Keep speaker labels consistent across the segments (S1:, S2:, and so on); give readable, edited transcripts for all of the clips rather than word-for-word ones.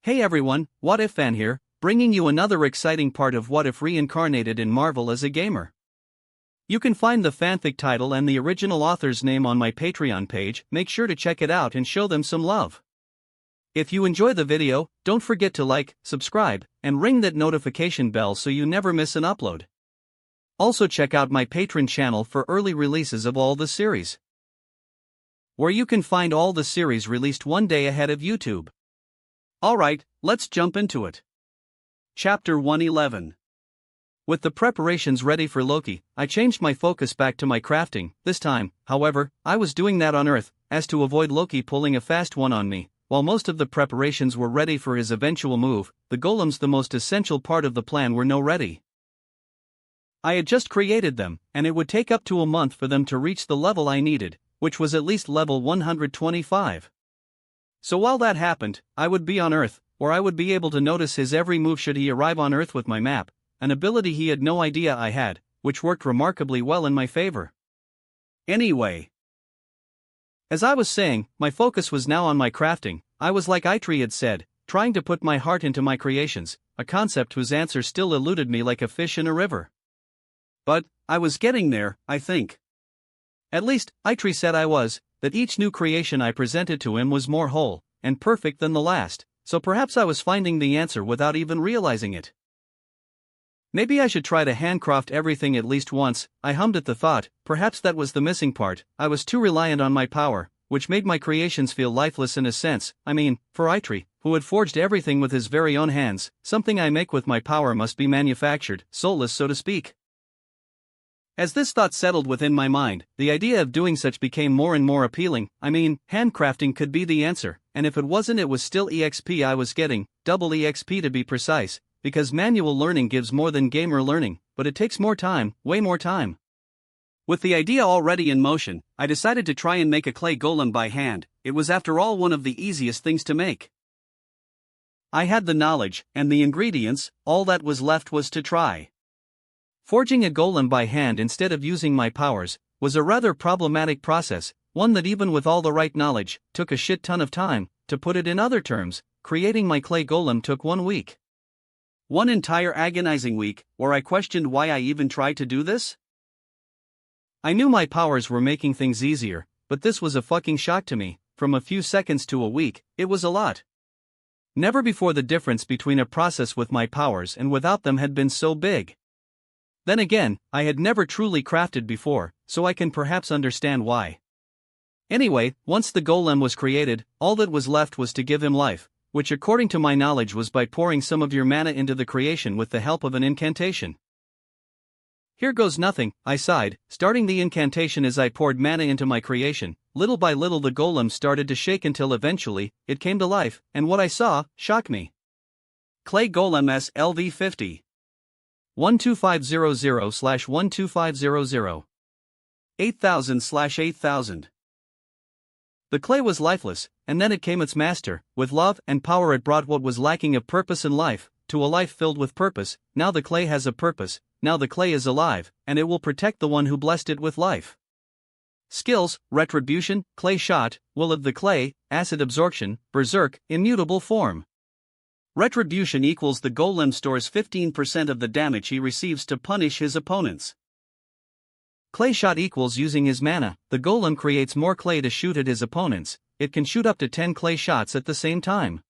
S1: Hey everyone, What If Fan here, bringing you another exciting part of What If Reincarnated in Marvel as a gamer. You can find the fanfic title and the original author's name on my Patreon page. Make sure to check it out and show them some love. If you enjoy the video, don't forget to like, subscribe, and ring that notification bell so you never miss an upload. Also check out my Patreon channel for early releases of all the series, where you can find all the series released one day ahead of YouTube. Alright, let's jump into it. Chapter 111. With the preparations ready for Loki, I changed my focus back to my crafting. This time, however, I was doing that on Earth, as to avoid Loki pulling a fast one on me. While most of the preparations were ready for his eventual move, the golems, the most essential part of the plan, were no ready. I had just created them, and it would take up to a month for them to reach the level I needed, which was at least level 125. So while that happened, I would be on Earth, where I would be able to notice his every move should he arrive on Earth with my map, an ability he had no idea I had, which worked remarkably well in my favor. Anyway, as I was saying, my focus was now on my crafting. I was, like Eitri had said, trying to put my heart into my creations, a concept whose answer still eluded me like a fish in a river. But I was getting there, I think. At least, Eitri said I was, that each new creation I presented to him was more whole and perfect than the last, so perhaps I was finding the answer without even realizing it. Maybe I should try to handcraft everything at least once, I hummed at the thought. Perhaps that was the missing part. I was too reliant on my power, which made my creations feel lifeless in a sense. I mean, for Eitri, who had forged everything with his very own hands, something I make with my power must be manufactured, soulless so to speak. As this thought settled within my mind, the idea of doing such became more and more appealing. I mean, handcrafting could be the answer, and if it wasn't, it was still EXP I was getting, double EXP to be precise, because manual learning gives more than gamer learning, but it takes more time, way more time. With the idea already in motion, I decided to try and make a clay golem by hand. It was after all one of the easiest things to make. I had the knowledge, and the ingredients, all that was left was to try. Forging a golem by hand instead of using my powers was a rather problematic process, one that even with all the right knowledge, took a shit ton of time. To put it in other terms, creating my clay golem took 1 week. One entire agonizing week, where I questioned why I even tried to do this. I knew my powers were making things easier, but this was a fucking shock to me. From a few seconds to a week, it was a lot. Never before the difference between a process with my powers and without them had been so big. Then again, I had never truly crafted before, so I can perhaps understand why. Anyway, once the golem was created, all that was left was to give him life, which according to my knowledge was by pouring some of your mana into the creation with the help of an incantation. Here goes nothing, I sighed, starting the incantation as I poured mana into my creation. Little by little the golem started to shake until eventually, it came to life, and what I saw shocked me. Clay Golem SLV50 12500/12500 8000/8000. The clay was lifeless, and then it came its master. With love and power it brought what was lacking of purpose and life, to a life filled with purpose. Now the clay has a purpose, now the clay is alive, and it will protect the one who blessed it with life. Skills: Retribution, Clay Shot, Will of the Clay, Acid Absorption, Berserk, Immutable Form. Retribution equals the golem stores 15% of the damage he receives to punish his opponents. Clay Shot equals using his mana. The golem creates more clay to shoot at his opponents. It can shoot up to 10 clay shots at the same time.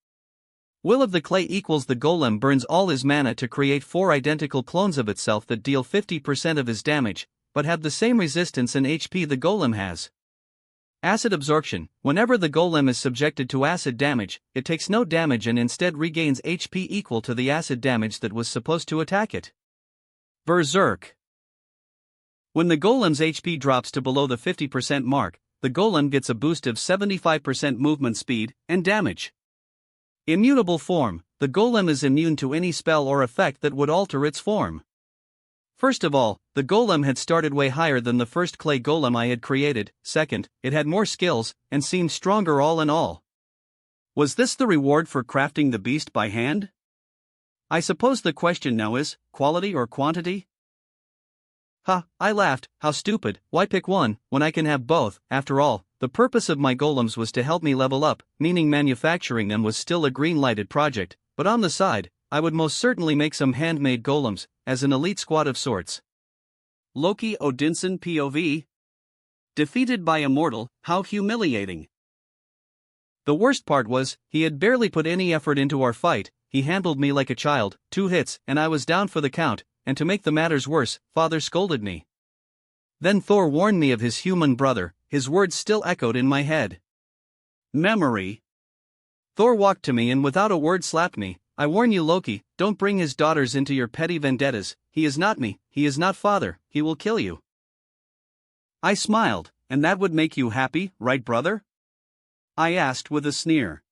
S1: Will of the Clay equals the golem burns all his mana to create 4 identical clones of itself that deal 50% of his damage, but have the same resistance and HP the golem has. Acid Absorption: whenever the golem is subjected to acid damage, it takes no damage and instead regains HP equal to the acid damage that was supposed to attack it. Berserk: when the golem's HP drops to below the 50% mark, the golem gets a boost of 75% movement speed and damage. Immutable Form: the golem is immune to any spell or effect that would alter its form. First of all, the golem had started way higher than the first clay golem I had created. Second, it had more skills, and seemed stronger all in all. Was this the reward for crafting the beast by hand? I suppose the question now is, quality or quantity? Ha, I laughed, how stupid, why pick one, when I can have both? After all, the purpose of my golems was to help me level up, meaning manufacturing them was still a green-lighted project, but on the side, I would most certainly make some handmade golems, as an elite squad of sorts. Loki Odinson POV. Defeated by a mortal, how humiliating. The worst part was, he had barely put any effort into our fight. He handled me like a child, 2 hits, and I was down for the count, and to make the matters worse, Father scolded me. Then Thor warned me of his human brother, his words still echoed in my head. Memory. Thor walked to me and without a word slapped me. I warn you, Loki, don't bring his daughters into your petty vendettas. He is not me, he is not father, he will kill you. I smiled, and that would make you happy, right, brother? I asked with a sneer.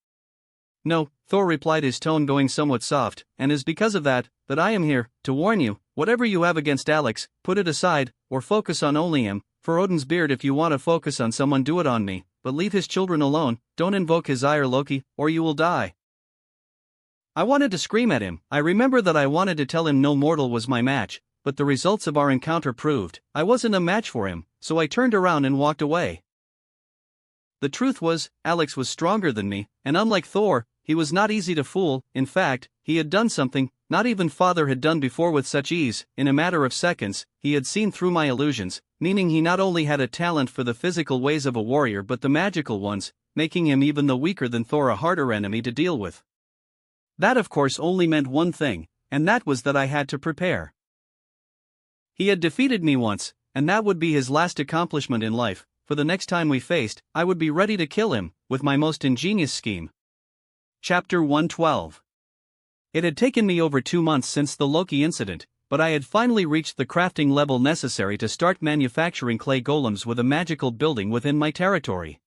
S1: No, Thor replied, his tone going somewhat soft, and is because of that I am here, to warn you, whatever you have against Alex, put it aside, or focus on only him. For Odin's beard, if you want to focus on someone, do it on me, but leave his children alone, don't invoke his ire, Loki, or you will die. I wanted to scream at him. I remember that I wanted to tell him no mortal was my match, but the results of our encounter proved I wasn't a match for him, so I turned around and walked away. The truth was, Alex was stronger than me, and unlike Thor, he was not easy to fool. In fact, he had done something not even Father had done before with such ease. In a matter of seconds, he had seen through my illusions, meaning he not only had a talent for the physical ways of a warrior but the magical ones, making him even though weaker than Thor a harder enemy to deal with. That of course only meant one thing, and that was that I had to prepare. He had defeated me once, and that would be his last accomplishment in life. For the next time we faced, I would be ready to kill him, with my most ingenious scheme. Chapter 112. It had taken me over 2 months since the Loki incident, but I had finally reached the crafting level necessary to start manufacturing clay golems with a magical building within my territory.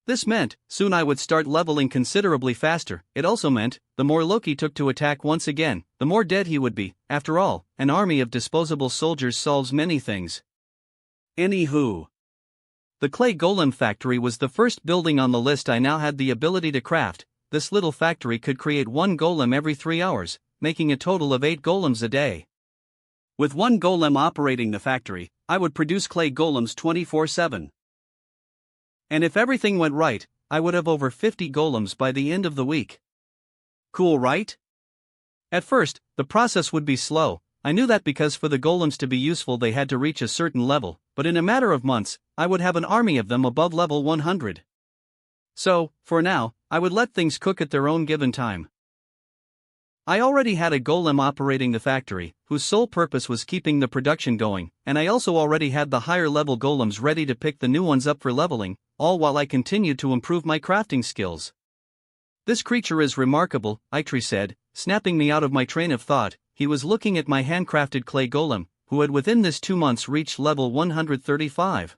S1: This meant, soon I would start leveling considerably faster. It also meant, the more Loki took to attack once again, the more dead he would be. After all, an army of disposable soldiers solves many things. Anywho. The clay golem factory was the first building on the list I now had the ability to craft. This little factory could create 1 golem every 3 hours, making a total of 8 golems a day. With 1 golem operating the factory, I would produce clay golems 24/7. And if everything went right, I would have over 50 golems by the end of the week. Cool, right? At first, the process would be slow. I knew that because for the golems to be useful they had to reach a certain level, but in a matter of months, I would have an army of them above level 100. So, for now, I would let things cook at their own given time. I already had a golem operating the factory, whose sole purpose was keeping the production going, and I also already had the higher level golems ready to pick the new ones up for leveling, all while I continued to improve my crafting skills. This creature is remarkable, Eitri said, snapping me out of my train of thought. He was looking at my handcrafted clay golem, who had within this 2 months reached level 135.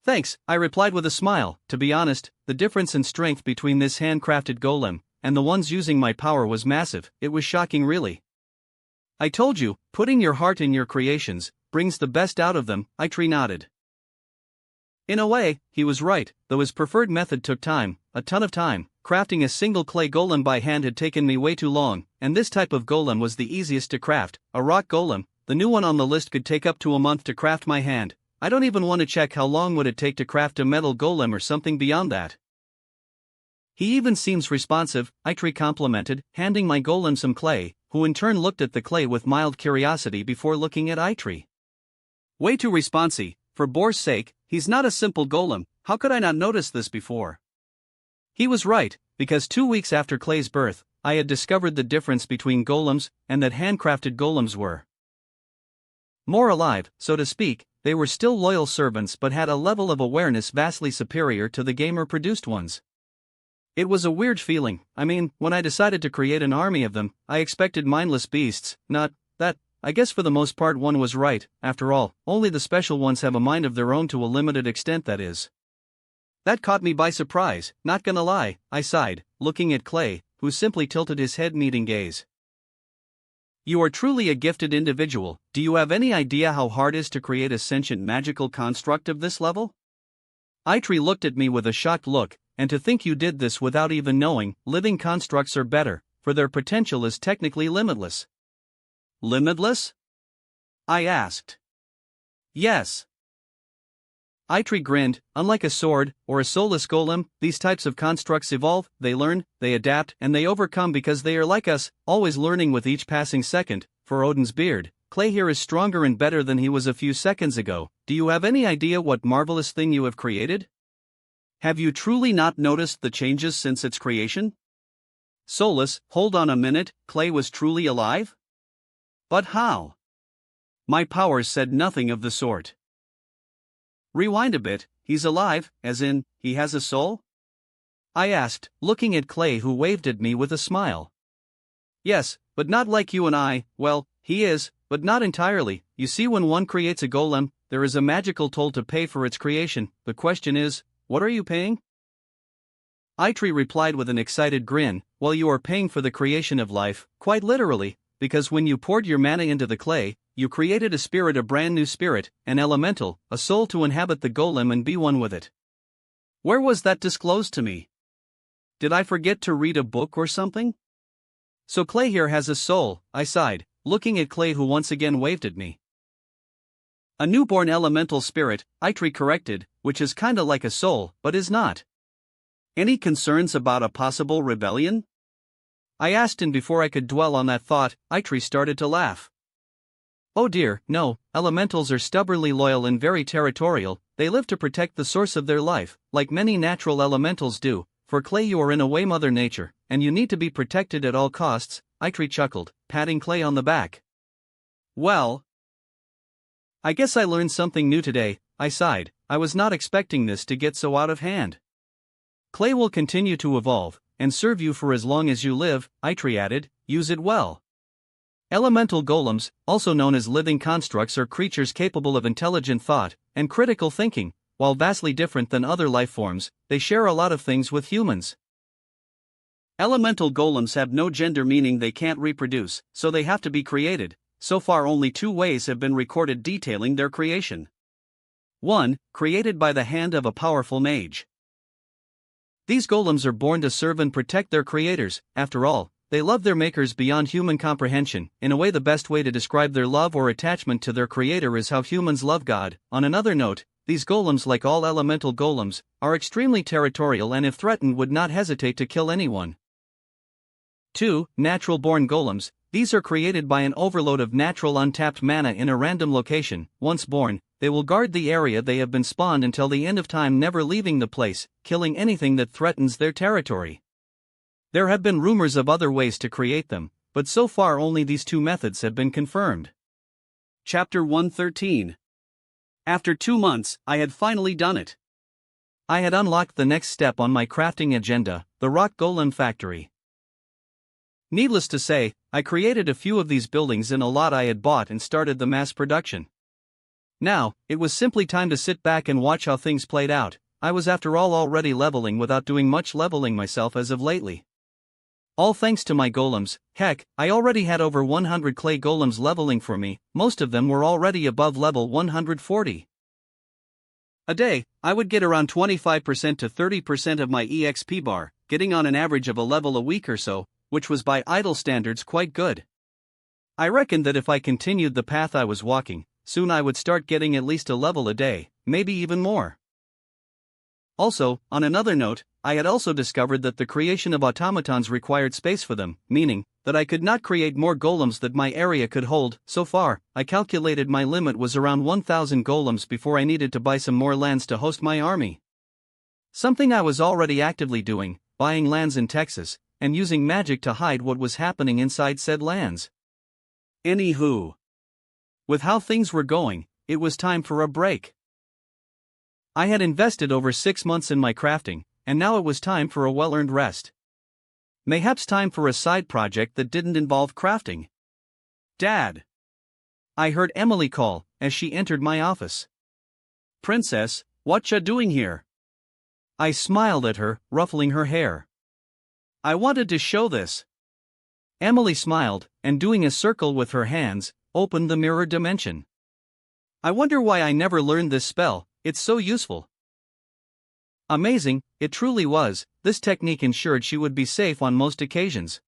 S1: Thanks, I replied with a smile. To be honest, the difference in strength between this handcrafted golem and the ones using my power was massive. It was shocking, really. I told you, putting your heart in your creations brings the best out of them, Eitri nodded. In a way, he was right, though his preferred method took time, a ton of time. Crafting a single clay golem by hand had taken me way too long, and this type of golem was the easiest to craft. A rock golem, the new one on the list, could take up to a month to craft my hand. I don't even want to check how long would it take to craft a metal golem or something beyond that. He even seems responsive, Eitri complimented, handing my golem some clay, who in turn looked at the clay with mild curiosity before looking at Eitri. Way too responsive, for Boar's sake, he's not a simple golem. How could I not notice this before? He was right, because 2 weeks after Clay's birth, I had discovered the difference between golems and that handcrafted golems were more alive, so to speak. They were still loyal servants but had a level of awareness vastly superior to the gamer-produced ones. It was a weird feeling. I mean, when I decided to create an army of them, I expected mindless beasts, not that. I guess for the most part one was right. After all, only the special ones have a mind of their own to a limited extent, that is. That caught me by surprise, not gonna lie, I sighed, looking at Clay, who simply tilted his head meeting gaze. You are truly a gifted individual. Do you have any idea how hard it is to create a sentient magical construct of this level? Eitri looked at me with a shocked look. And to think you did this without even knowing. Living constructs are better, for their potential is technically limitless. Limitless? I asked. Yes. Eitri grinned. Unlike a sword, or a soulless golem, these types of constructs evolve, they learn, they adapt, and they overcome because they are like us, always learning with each passing second. For Odin's beard, Clay here is stronger and better than he was a few seconds ago. Do you have any idea what marvelous thing you have created? Have you truly not noticed the changes since its creation? Soulless, hold on a minute, Clay was truly alive? But how? My powers said nothing of the sort. Rewind a bit, he's alive, as in, he has a soul? I asked, looking at Clay, who waved at me with a smile. Yes, but not like you and I. Well, he is, but not entirely. You see, when one creates a golem, there is a magical toll to pay for its creation. The question is, what are you paying? Eitri replied with an excited grin. Well, you are paying for the creation of life, quite literally, because when you poured your mana into the clay, you created a spirit, a brand new spirit, an elemental, a soul to inhabit the golem and be one with it. Where was that disclosed to me? Did I forget to read a book or something? So Clay here has a soul, I sighed, looking at Clay, who once again waved at me. A newborn elemental spirit, Eitri corrected, which is kinda like a soul, but is not. Any concerns about a possible rebellion? I asked, and before I could dwell on that thought, Eitri started to laugh. Oh dear, no, elementals are stubbornly loyal and very territorial. They live to protect the source of their life, like many natural elementals do. For Clay, you are in a way Mother Nature, and you need to be protected at all costs. Eitri chuckled, patting Clay on the back. Well, I guess I learned something new today, I sighed. I was not expecting this to get so out of hand. Clay will continue to evolve, and serve you for as long as you live, Eitri added. Use it well. Elemental golems, also known as living constructs, are creatures capable of intelligent thought and critical thinking. While vastly different than other life forms, they share a lot of things with humans. Elemental golems have no gender, meaning they can't reproduce, so they have to be created. So far, only 2 ways have been recorded detailing their creation. 1. Created by the hand of a powerful mage. These golems are born to serve and protect their creators. After all, they love their makers beyond human comprehension. In a way, the best way to describe their love or attachment to their creator is how humans love God. On another note, these golems, like all elemental golems, are extremely territorial and if threatened would not hesitate to kill anyone. 2. Natural-born golems. These are created by an overload of natural untapped mana in a random location. Once born, they will guard the area they have been spawned until the end of time, never leaving the place, killing anything that threatens their territory. There have been rumors of other ways to create them, but so far only these 2 methods have been confirmed. Chapter 113. After 2 months, I had finally done it. I had unlocked the next step on my crafting agenda, the rock golem factory. Needless to say, I created a few of these buildings in a lot I had bought and started the mass production. Now, it was simply time to sit back and watch how things played out. I was after all already leveling without doing much leveling myself as of lately. All thanks to my golems. Heck, I already had over 100 clay golems leveling for me. Most of them were already above level 140. A day, I would get around 25% to 30% of my EXP bar, getting on an average of a level a week or so, which was by idle standards quite good. I reckoned that if I continued the path I was walking, soon I would start getting at least a level a day, maybe even more. Also, on another note, I had also discovered that the creation of automatons required space for them, meaning that I could not create more golems that my area could hold. So far, I calculated my limit was around 1,000 golems before I needed to buy some more lands to host my army. Something I was already actively doing, buying lands in Texas, and using magic to hide what was happening inside said lands. Anywho, with how things were going, it was time for a break. I had invested over 6 months in my crafting, and now it was time for a well-earned rest. Mayhaps time for a side project that didn't involve crafting. Dad! I heard Emily call as she entered my office. Princess, what ya doing here? I smiled at her, ruffling her hair. I wanted to show this. Emily smiled, and doing a circle with her hands, opened the mirror dimension. I wonder why I never learned this spell. It's so useful. Amazing, it truly was. This technique ensured she would be safe on most occasions.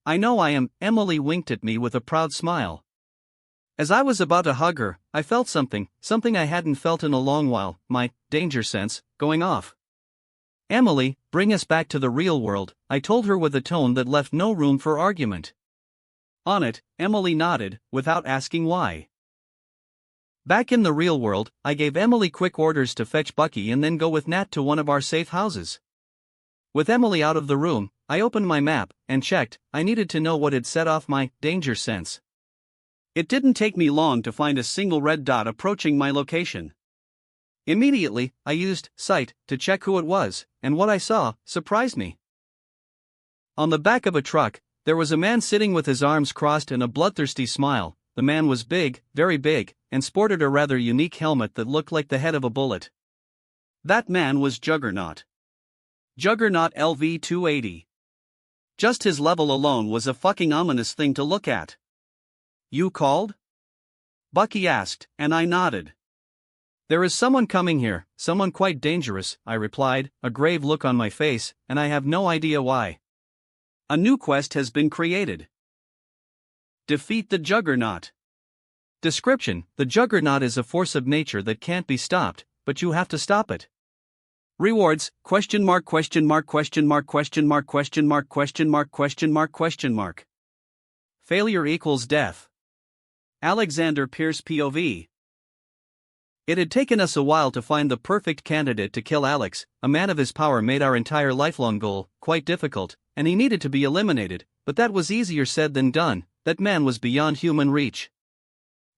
S1: I know I am. Emily winked at me with a proud smile. As I was about to hug her, I felt something I hadn't felt in a long while, my danger sense, going off. Emily, bring us back to the real world, I told her with a tone that left no room for argument. On it, Emily nodded, without asking why. Back in the real world, I gave Emily quick orders to fetch Bucky and then go with Nat to one of our safe houses. With Emily out of the room, I opened my map and checked. I needed to know what had set off my danger sense. It didn't take me long to find a single red dot approaching my location. Immediately, I used sight to check who it was, and what I saw surprised me. On the back of a truck, there was a man sitting with his arms crossed and a bloodthirsty smile. The man was big, very big, and sported a rather unique helmet that looked like the head of a bullet. That man was Juggernaut. Juggernaut LV-280. Just his level alone was a fucking ominous thing to look at. You called? Bucky asked, and I nodded. There is someone coming here, someone quite dangerous, I replied, a grave look on my face, and I have no idea why. A new quest has been created. Defeat the Juggernaut. Description: the Juggernaut is a force of nature that can't be stopped, but you have to stop it. Rewards: ? Failure equals death. Alexander Pierce POV. It had taken us a while to find the perfect candidate to kill Alex. A man of his power made our entire lifelong goal quite difficult, and he needed to be eliminated, but that was easier said than done. That man was beyond human reach.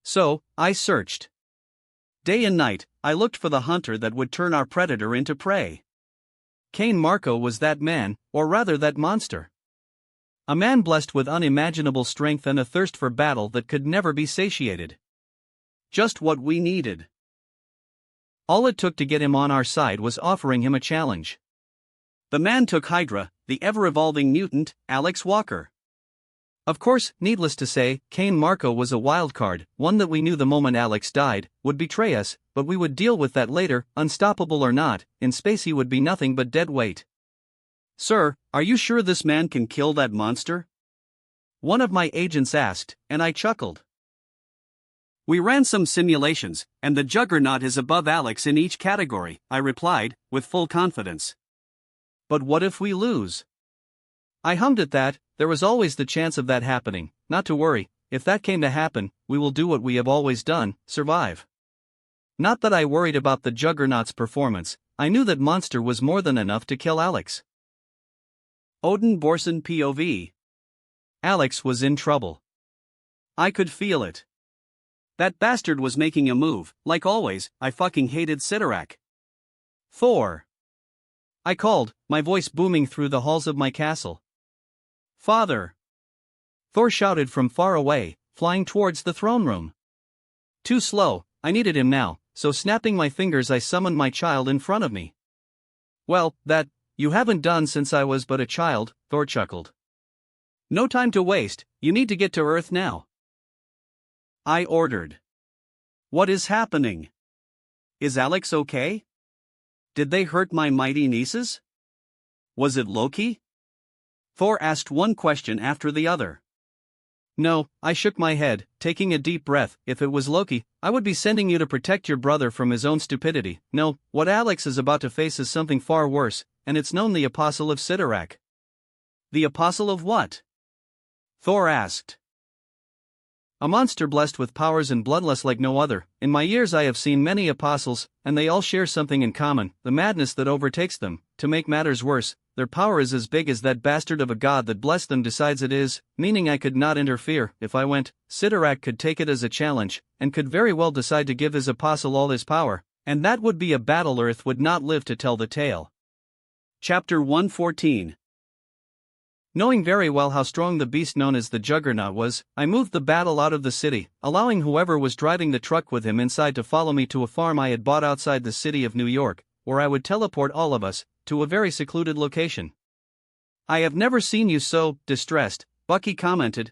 S1: So, I searched. Day and night, I looked for the hunter that would turn our predator into prey. Cain Marco was that man, or rather that monster. A man blessed with unimaginable strength and a thirst for battle that could never be satiated. Just what we needed. All it took to get him on our side was offering him a challenge. The man took Hydra, the ever-evolving mutant, Alex Walker. Of course, needless to say, Cain Marco was a wild card, one that we knew the moment Alex died, would betray us, but we would deal with that later. Unstoppable or not, in space he would be nothing but dead weight. Sir, are you sure this man can kill that monster? One of my agents asked, and I chuckled. We ran some simulations, and the Juggernaut is above Alex in each category, I replied, with full confidence. But what if we lose? I hummed at that. There was always the chance of that happening. Not to worry, if that came to happen, we will do what we have always done, survive. Not that I worried about the Juggernaut's performance, I knew that monster was more than enough to kill Alex. Odin Borson POV. Alex was in trouble. I could feel it. That bastard was making a move. Like always, I fucking hated Sidorak. Thor. I called, my voice booming through the halls of my castle. Father! Thor shouted from far away, flying towards the throne room. Too slow, I needed him now, so snapping my fingers I summoned my child in front of me. Well, that, you haven't done since I was but a child, Thor chuckled. No time to waste, you need to get to Earth now. I ordered. What is happening? Is Alex okay? Did they hurt my mighty nieces? Was it Loki? Thor asked one question after the other. No, I shook my head, taking a deep breath. If it was Loki, I would be sending you to protect your brother from his own stupidity. No, what Alex is about to face is something far worse, and it's known the Apostle of Sidorak. The Apostle of what? Thor asked. A monster blessed with powers and bloodlust like no other. In my years I have seen many apostles, and they all share something in common, the madness that overtakes them. To make matters worse, their power is as big as that bastard of a god that blessed them decides it is, meaning I could not interfere. If I went, Sidorak could take it as a challenge, and could very well decide to give his apostle all his power, and that would be a battle Earth would not live to tell the tale. Chapter 114. Knowing very well how strong the beast known as the Juggernaut was, I moved the battle out of the city, allowing whoever was driving the truck with him inside to follow me to a farm I had bought outside the city of New York, where I would teleport all of us to a very secluded location. I have never seen you so distressed, Bucky commented.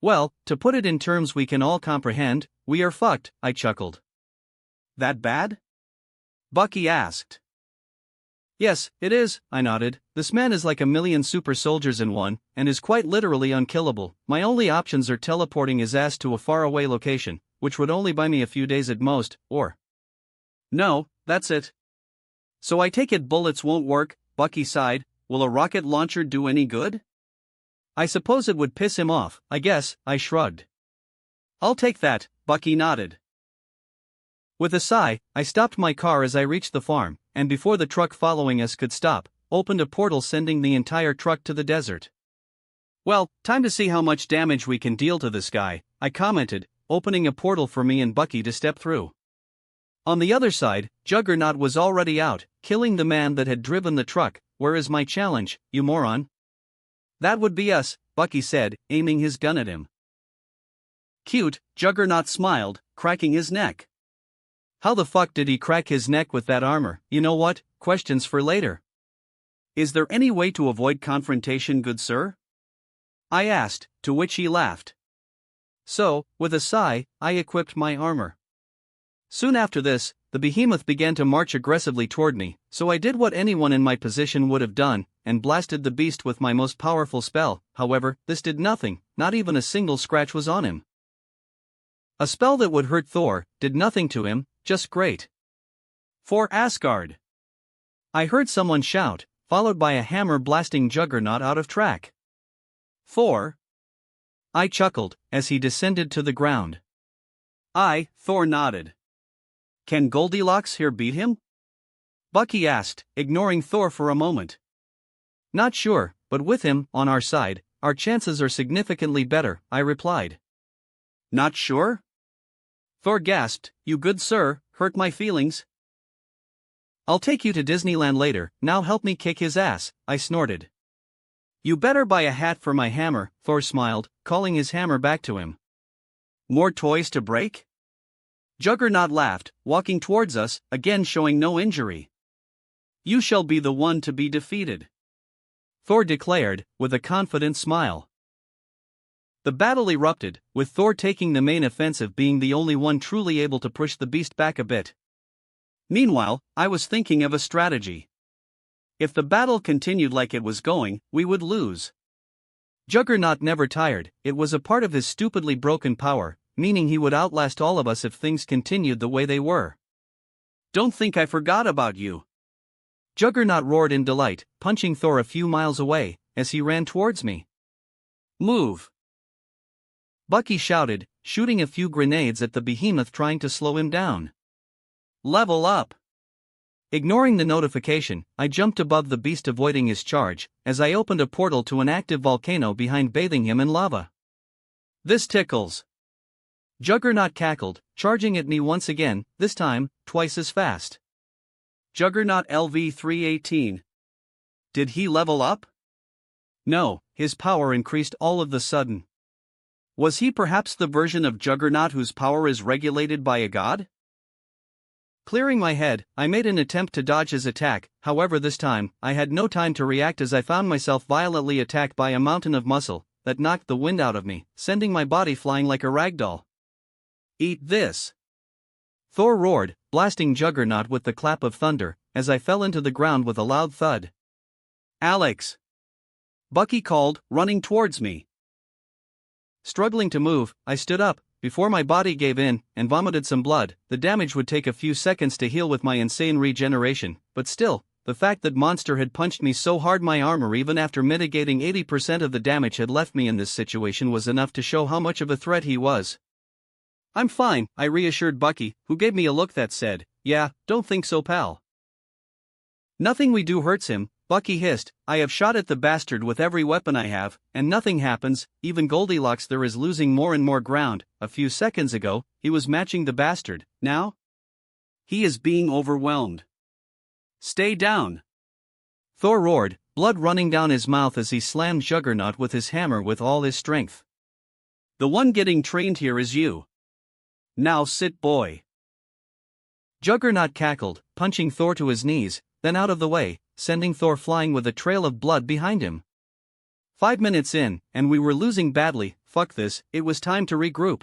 S1: Well, to put it in terms we can all comprehend, we are fucked, I chuckled. That bad? Bucky asked. Yes, it is, I nodded. This man is like a million super soldiers in one, and is quite literally unkillable. My only options are teleporting his ass to a faraway location, which would only buy me a few days at most, or... No, that's it. So I take it bullets won't work, Bucky sighed. Will a rocket launcher do any good? I suppose it would piss him off, I guess, I shrugged. I'll take that, Bucky nodded. With a sigh, I stopped my car as I reached the farm, and before the truck following us could stop, opened a portal sending the entire truck to the desert. Well, time to see how much damage we can deal to this guy, I commented, opening a portal for me and Bucky to step through. On the other side, Juggernaut was already out, killing the man that had driven the truck. Where is my challenge, you moron? That would be us, Bucky said, aiming his gun at him. Cute, Juggernaut smiled, cracking his neck. How the fuck did he crack his neck with that armor? You know what? Questions for later. Is there any way to avoid confrontation, good sir? I asked, to which he laughed. So, with a sigh, I equipped my armor. Soon after this, the behemoth began to march aggressively toward me, so I did what anyone in my position would have done, and blasted the beast with my most powerful spell. However, this did nothing, not even a single scratch was on him. A spell that would hurt Thor did nothing to him, just great. For Asgard! I heard someone shout, followed by a hammer blasting Juggernaut out of track. Thor? I chuckled, as he descended to the ground. Thor nodded. Can Goldilocks here beat him? Bucky asked, ignoring Thor for a moment. Not sure, but with him on our side, our chances are significantly better, I replied. Not sure? Thor gasped, you good sir, hurt my feelings. I'll take you to Disneyland later, now help me kick his ass, I snorted. You better buy a hat for my hammer, Thor smiled, calling his hammer back to him. More toys to break? Juggernaut laughed, walking towards us, again showing no injury. You shall be the one to be defeated, Thor declared, with a confident smile. The battle erupted, with Thor taking the main offensive, being the only one truly able to push the beast back a bit. Meanwhile, I was thinking of a strategy. If the battle continued like it was going, we would lose. Juggernaut never tired, it was a part of his stupidly broken power, meaning he would outlast all of us if things continued the way they were. Don't think I forgot about you. Juggernaut roared in delight, punching Thor a few miles away, as he ran towards me. Move! Bucky shouted, shooting a few grenades at the behemoth trying to slow him down. Level up! Ignoring the notification, I jumped above the beast avoiding his charge, as I opened a portal to an active volcano behind, bathing him in lava. This tickles. Juggernaut cackled, charging at me once again, this time, twice as fast. Juggernaut LV-318. Did he level up? No, his power increased all of the sudden. Was he perhaps the version of Juggernaut whose power is regulated by a god? Clearing my head, I made an attempt to dodge his attack, however this time, I had no time to react as I found myself violently attacked by a mountain of muscle that knocked the wind out of me, sending my body flying like a ragdoll. Eat this! Thor roared, blasting Juggernaut with the clap of thunder, as I fell into the ground with a loud thud. Alex! Bucky called, running towards me. Struggling to move, I stood up. Before my body gave in and vomited some blood. The damage would take a few seconds to heal with my insane regeneration, but still, the fact that monster had punched me so hard my armor even after mitigating 80% of the damage had left me in this situation was enough to show how much of a threat he was. I'm fine, I reassured Bucky, who gave me a look that said, yeah, don't think so pal. Nothing we do hurts him, Bucky hissed. I have shot at the bastard with every weapon I have, and nothing happens. Even Goldilocks there is losing more and more ground. A few seconds ago, he was matching the bastard, now? He is being overwhelmed. Stay down! Thor roared, blood running down his mouth as he slammed Juggernaut with his hammer with all his strength. The one getting trained here is you. Now sit, boy. Juggernaut cackled, punching Thor to his knees, then out of the way, sending Thor flying with a trail of blood behind him. 5 minutes in, and we were losing badly. Fuck this, it was time to regroup.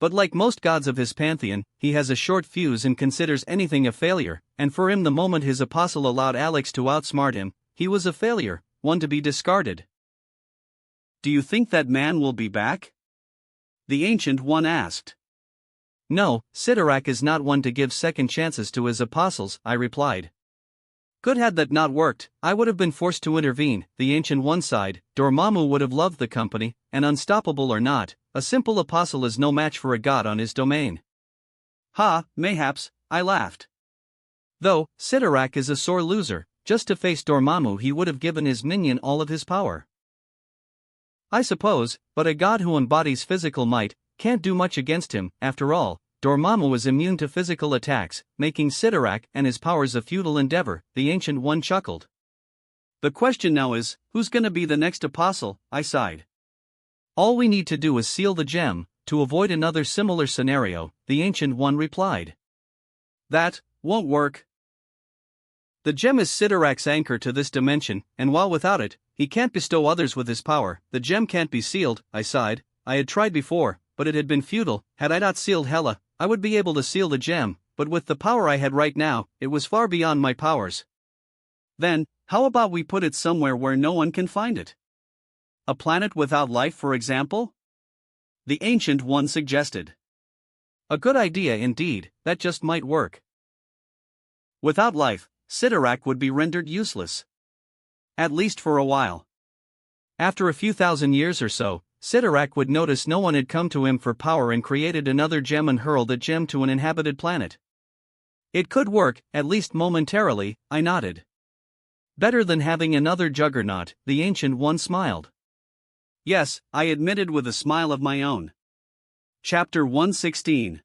S1: But like most gods of his pantheon, he has a short fuse and considers anything a failure, and for him the moment his apostle allowed Alex to outsmart him, he was a failure, one to be discarded.
S2: Do you think that man will be back? The Ancient One asked.
S1: No, Sidorak is not one to give second chances to his apostles, I replied. Good had that not worked, I would have been forced to intervene, the Ancient One sighed. Dormammu would have loved the company, and unstoppable or not, a simple apostle is no match for a god on his domain.
S2: Ha, mayhaps, I laughed.
S1: Though, Sidorak is a sore loser, just to face Dormammu he would have given his minion all of his power. I suppose, but a god who embodies physical might can't do much against him. After all, Dormammu is immune to physical attacks, making Sidorak and his powers a futile endeavor, the Ancient One chuckled.
S2: The question now is, who's gonna be the next apostle? I sighed.
S1: All we need to do is seal the gem, to avoid another similar scenario, the Ancient One replied.
S2: That won't work.
S1: The gem is Sidorak's anchor to this dimension, and while without it, he can't bestow others with his power. The gem can't be sealed, I sighed. I had tried before, but it had been futile. Had I not sealed Hela, I would be able to seal the gem, but with the power I had right now, it was far beyond my powers.
S2: Then, how about we put it somewhere where no one can find it? A planet without life, for example? The Ancient One suggested.
S1: A good idea indeed, that just might work.
S2: Without life, Sidorak would be rendered useless. At least for a while.
S1: After a few thousand years or so, Sidorak would notice no one had come to him for power and created another gem and hurled the gem to an inhabited planet. It could work, at least momentarily, I nodded. Better than having another juggernaut, the Ancient One smiled.
S2: Yes, I admitted with a smile of my own. Chapter 116.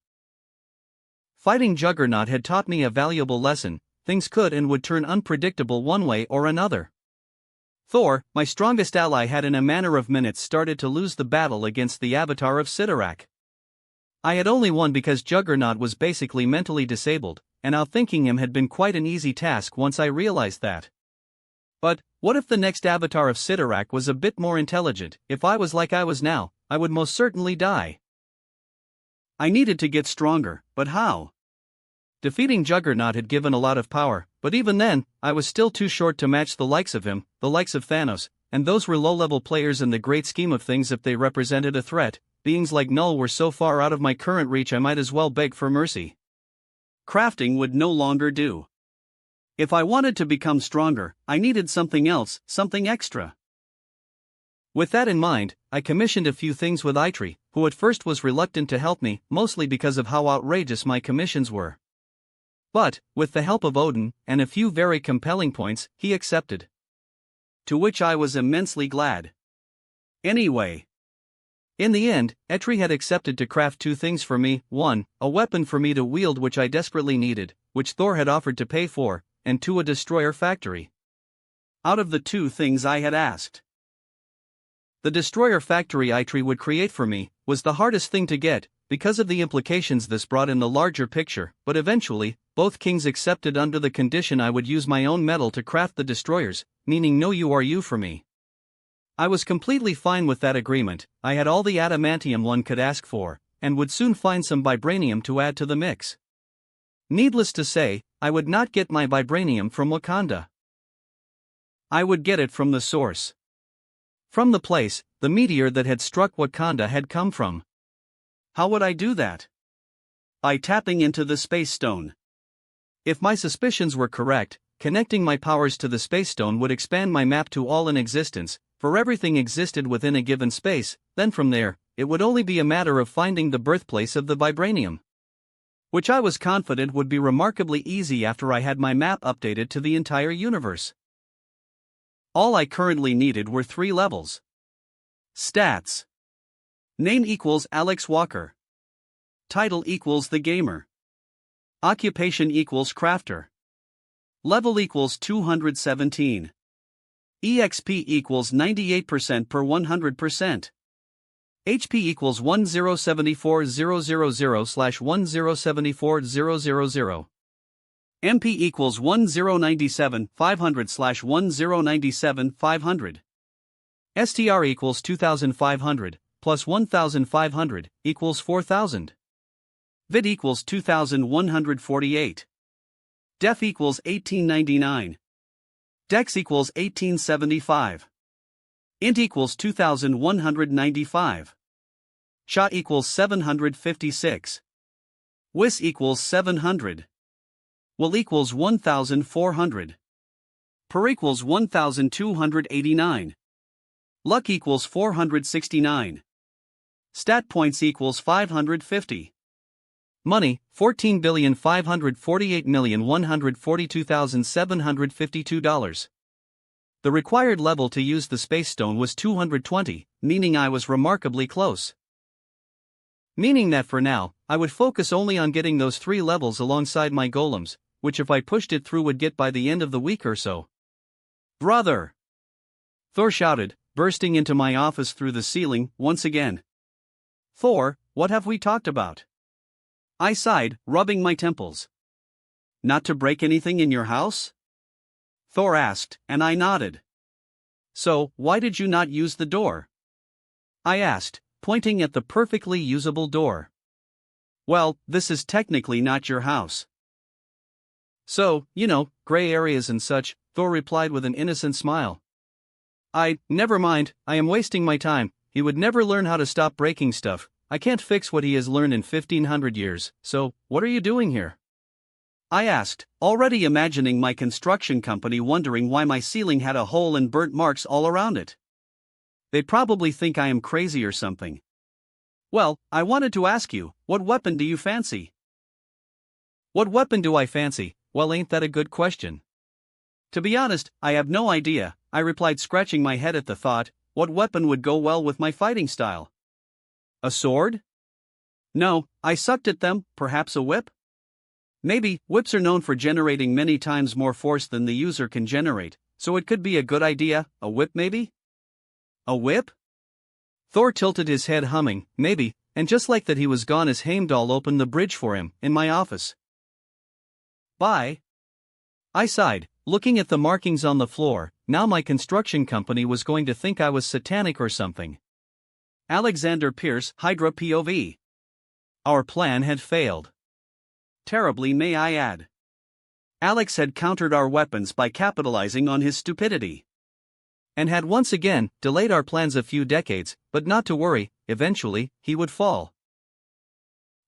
S1: Fighting Juggernaut had taught me a valuable lesson. Things could and would turn unpredictable one way or another. Thor, my strongest ally, had in a matter of minutes started to lose the battle against the avatar of Sidorak. I had only won because Juggernaut was basically mentally disabled, and outthinking him had been quite an easy task once I realized that. But, what if the next avatar of Sidorak was a bit more intelligent? If I was like I was now, I would most certainly die.
S2: I needed to get stronger, but how?
S1: Defeating Juggernaut had given a lot of power, but even then, I was still too short to match the likes of him, the likes of Thanos, and those were low-level players in the great scheme of things if they represented a threat. Beings like Null were so far out of my current reach I might as well beg for mercy.
S2: Crafting would no longer do. If I wanted to become stronger, I needed something else, something extra.
S1: With that in mind, I commissioned a few things with Eitri, who at first was reluctant to help me, mostly because of how outrageous my commissions were. But, with the help of Odin, and a few very compelling points, he accepted.
S2: To which I was immensely glad. Anyway.
S1: In the end, Eitri had accepted to craft two things for me: one, a weapon for me to wield which I desperately needed, which Thor had offered to pay for, and two, a destroyer factory.
S2: Out of the two things I had asked,
S1: the destroyer factory Eitri would create for me was the hardest thing to get, because of the implications this brought in the larger picture, but eventually, both kings accepted under the condition I would use my own metal to craft the destroyers, meaning no URU for me. I was completely fine with that agreement. I had all the adamantium one could ask for, and would soon find some vibranium to add to the mix. Needless to say, I would not get my vibranium from Wakanda. I would get it from the source. From the place the meteor that had struck Wakanda had come from.
S2: How would I do that? By tapping into the space stone.
S1: If my suspicions were correct, connecting my powers to the space stone would expand my map to all in existence, for everything existed within a given space. Then from there, it would only be a matter of finding the birthplace of the vibranium, which I was confident would be remarkably easy after I had my map updated to the entire universe. All I currently needed were 3 levels.
S2: Stats. Name equals Alex Walker. Title equals The Gamer. Occupation equals Crafter. Level equals 217. EXP equals 98% per 100%. HP equals 1074,000/1074,000. MP equals 1097,500/1097,500.
S1: STR equals 2500, plus 1500, equals 4000.
S2: Vid equals 2148. Def equals 1899. Dex equals 1875. Int equals 2195. Sha equals 756. Wis equals 700. Will equals 1400. Per equals 1289. Luck equals 469. Stat points equals 550.
S1: Money, $14,548,142,752. The required level to use the space stone was 220, meaning I was remarkably close. Meaning that for now, I would focus only on getting those 3 levels alongside my golems, which if I pushed it through would get by the end of the week or so.
S2: Brother!
S1: Thor shouted, bursting into my office through the ceiling once again.
S2: Thor, what have we talked about? I sighed, rubbing my temples. Not to break anything in your house? Thor asked, and I nodded. So, why did you not use the door? I asked, pointing at the perfectly usable door. Well, this is technically not your house.
S1: So, gray areas and such, Thor replied with an innocent smile. Never mind, I am wasting my time. He would never learn how to stop breaking stuff. I can't fix what he has learned in 1500 years, so, what are you doing here?
S2: I asked, already imagining my construction company wondering why my ceiling had a hole and burnt marks all around it. They'd probably think I am crazy or something. Well, I wanted to ask you, what weapon do you fancy?
S1: What weapon do I fancy? Well, ain't that a good question?
S2: To be honest, I have no idea, I replied, scratching my head at the thought. What weapon would go well with my fighting style? A sword? No, I sucked at them. Perhaps a whip? Maybe. Whips are known for generating many times more force than the user can generate, so it could be a good idea. A whip maybe?
S1: A whip? Thor tilted his head, humming, maybe, and just like that he was gone as Heimdall opened the bridge for him, in my office.
S2: Bye.
S1: I sighed, looking at the markings on the floor. Now my construction company was going to think I was satanic or something.
S2: Alexander Pierce, Hydra POV.
S1: Our plan had failed.
S2: Terribly, may I add. Alex had countered our weapons by capitalizing on his stupidity.
S1: And had once again delayed our plans a few decades, but not to worry, eventually, he would fall.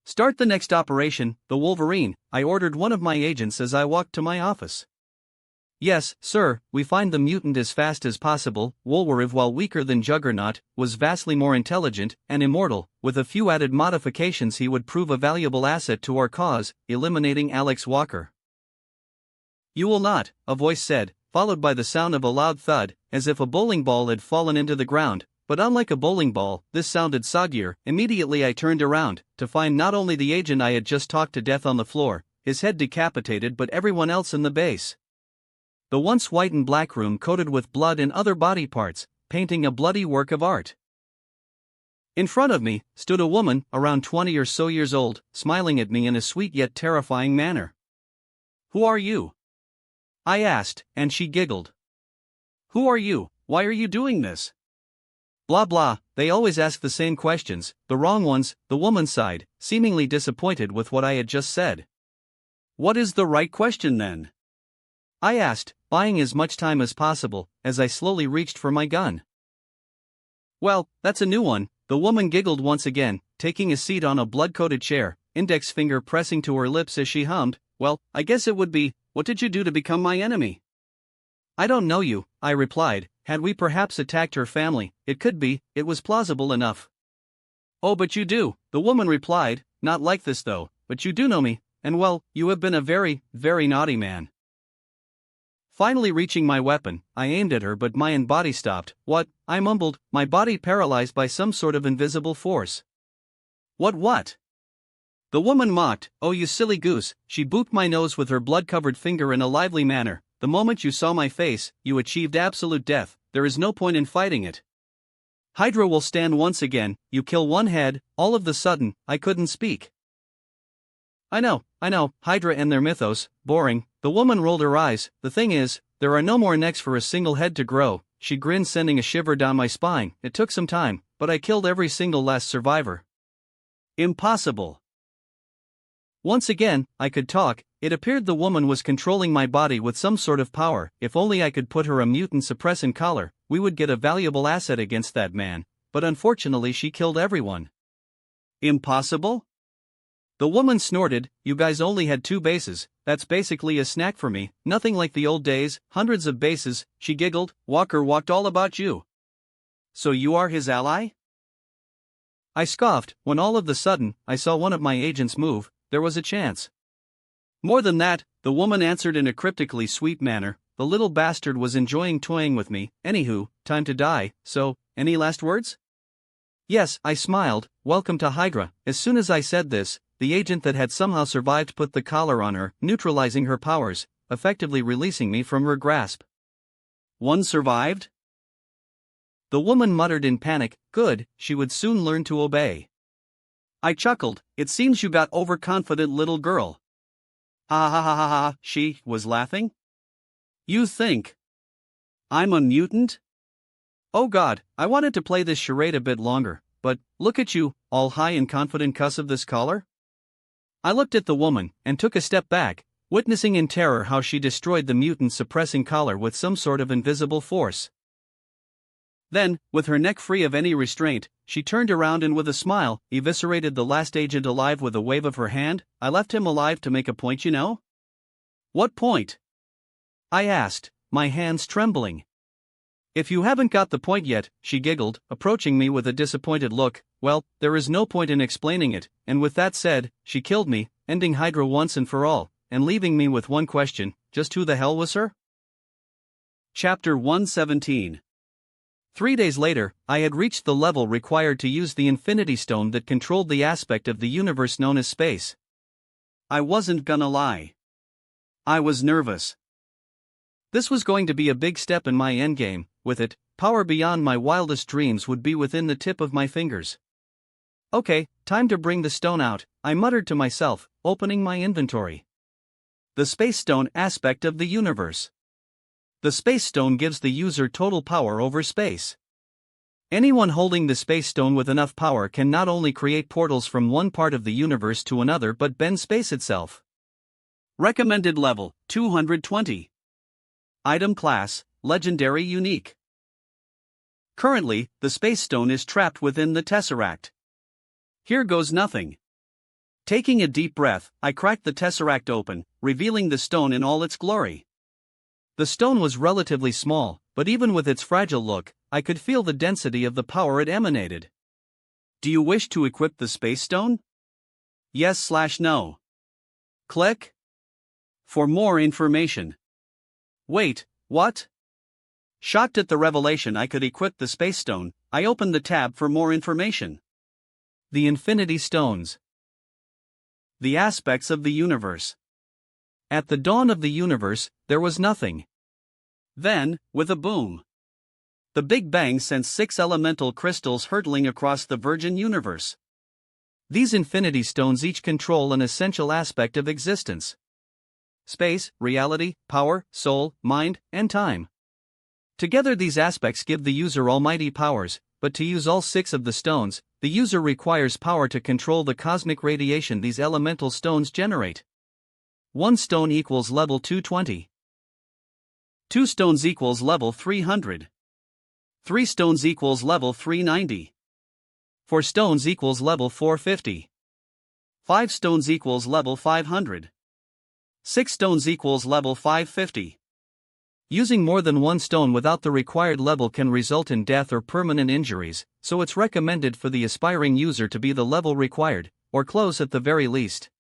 S2: Start the next operation, the Wolverine, I ordered one of my agents as I walked to my office.
S1: Yes, sir, we find the mutant as fast as possible. Wolverine, while weaker than Juggernaut, was vastly more intelligent and immortal. With a few added modifications he would prove a valuable asset to our cause, eliminating Alex Walker.
S2: You will not, a voice said, followed by the sound of a loud thud, as if a bowling ball had fallen into the ground, but unlike a bowling ball, this sounded soggier. Immediately I turned around, to find not only the agent I had just talked to death on the floor, his head decapitated, but everyone else in the base. The once white and black room coated with blood and other body parts, painting a bloody work of art. In front of me stood a woman, around 20 or so years old, smiling at me in a sweet yet terrifying manner. Who are you? I asked, and she giggled. Who are you? Why are you doing this? Blah blah, they always ask the same questions, the wrong ones, the woman sighed, seemingly disappointed with what I had just said. What is the right question then? I asked, buying as much time as possible, as I slowly reached for my gun. Well, that's a new one, the woman giggled once again, taking a seat on a blood-coated chair, index finger pressing to her lips as she hummed, well, I guess it would be, what did you do to become my enemy? I don't know you, I replied. Had we perhaps attacked her family, it could be, it was plausible enough. Oh, but you do, the woman replied, not like this though, but you do know me, and well, you have been a very, very naughty man. Finally reaching my weapon, I aimed at her, but my own body stopped. What? I mumbled, my body paralyzed by some sort of invisible force. What? The woman mocked, oh you silly goose, she booped my nose with her blood-covered finger in a lively manner. The moment you saw my face, you achieved absolute death, there is no point in fighting it. Hydra will stand once again, you kill one head. All of the sudden, I couldn't speak. I know, Hydra and their mythos, boring. The woman rolled her eyes. The thing is, there are no more necks for a single head to grow. She grinned, sending a shiver down my spine. It took some time, but I killed every single last survivor. Impossible.
S1: Once again, I could talk. It appeared the woman was controlling my body with some sort of power. If only I could put her a mutant suppressant collar, we would get a valuable asset against that man, but unfortunately she killed everyone.
S2: Impossible?
S1: The woman snorted. You guys only had 2 bases, that's basically a snack for me, nothing like the old days, hundreds of bases, she giggled. Walker walked all about you.
S2: So you are his ally?
S1: I scoffed. When all of a sudden, I saw one of my agents move, there was a chance.
S2: More than that, the woman answered in a cryptically sweet manner. The little bastard was enjoying toying with me. Anywho, time to die, so, any last words?
S1: Yes, I smiled. Welcome to Hydra. As soon as I said this, the agent that had somehow survived put the collar on her, neutralizing her powers, effectively releasing me from her grasp.
S2: One survived?
S1: The woman muttered in panic. Good, she would soon learn to obey.
S2: I chuckled. It seems you got overconfident, little girl.
S1: Ha ha ha ha ha, she was laughing.
S2: You think I'm a mutant?
S1: Oh god, I wanted to play this charade a bit longer, but, look at you, all high and confident cuss of this collar? I looked at the woman, and took a step back, witnessing in terror how she destroyed the mutant suppressing collar with some sort of invisible force.
S2: Then, with her neck free of any restraint, she turned around and with a smile, eviscerated the last agent alive with a wave of her hand. I left him alive to make a point, you know?
S1: What point? I asked, my hands trembling. If you haven't got the point yet, she giggled, approaching me with a disappointed look. Well, there is no point in explaining it, and with that said, she killed me, ending Hydra once and for all, and leaving me with one question, just who the hell was her?
S2: Chapter 117.
S1: 3 days later, I had reached the level required to use the Infinity Stone that controlled the aspect of the universe known as space.
S2: I wasn't gonna lie. I was nervous.
S1: This was going to be a big step in my endgame. With it, power beyond my wildest dreams would be within the tip of my fingers. Okay, time to bring the stone out, I muttered to myself, opening my inventory. The Space Stone aspect of the universe. The Space Stone gives the user total power over space. Anyone holding the Space Stone with enough power can not only create portals from one part of the universe to another but bend space itself.
S2: Recommended level, 220. Item class, Legendary Unique. Currently, the Space Stone is trapped within the Tesseract. Here goes nothing. Taking a deep breath, I cracked the Tesseract open, revealing the stone in all its glory.
S1: The stone was relatively small, but even with its fragile look, I could feel the density of the power it emanated.
S2: Do you wish to equip the Space Stone? Yes/no. Click. For more information. Wait, what? Shocked at the revelation I could equip the Space Stone, I opened the tab for more information.
S1: The Infinity Stones.
S2: The aspects of the universe.
S1: At the dawn of the universe, there was nothing.
S2: Then, with a boom, the Big Bang sent 6 elemental crystals hurtling across the virgin universe.
S1: These Infinity Stones each control an essential aspect of existence: space, reality, power, soul, mind, and time. Together these aspects give the user almighty powers, but to use all 6 of the stones, the user requires power to control the cosmic radiation these elemental stones generate. 1 stone equals level 220.
S2: 2 stones equals level 300. 3 stones equals level 390.
S1: 4 stones equals level 450.
S2: 5 stones equals level 500. 6 stones equals level 550.
S1: Using more than 1 stone without the required level can result in death or permanent injuries, so it's recommended for the aspiring user to be the level required, or close at the very least.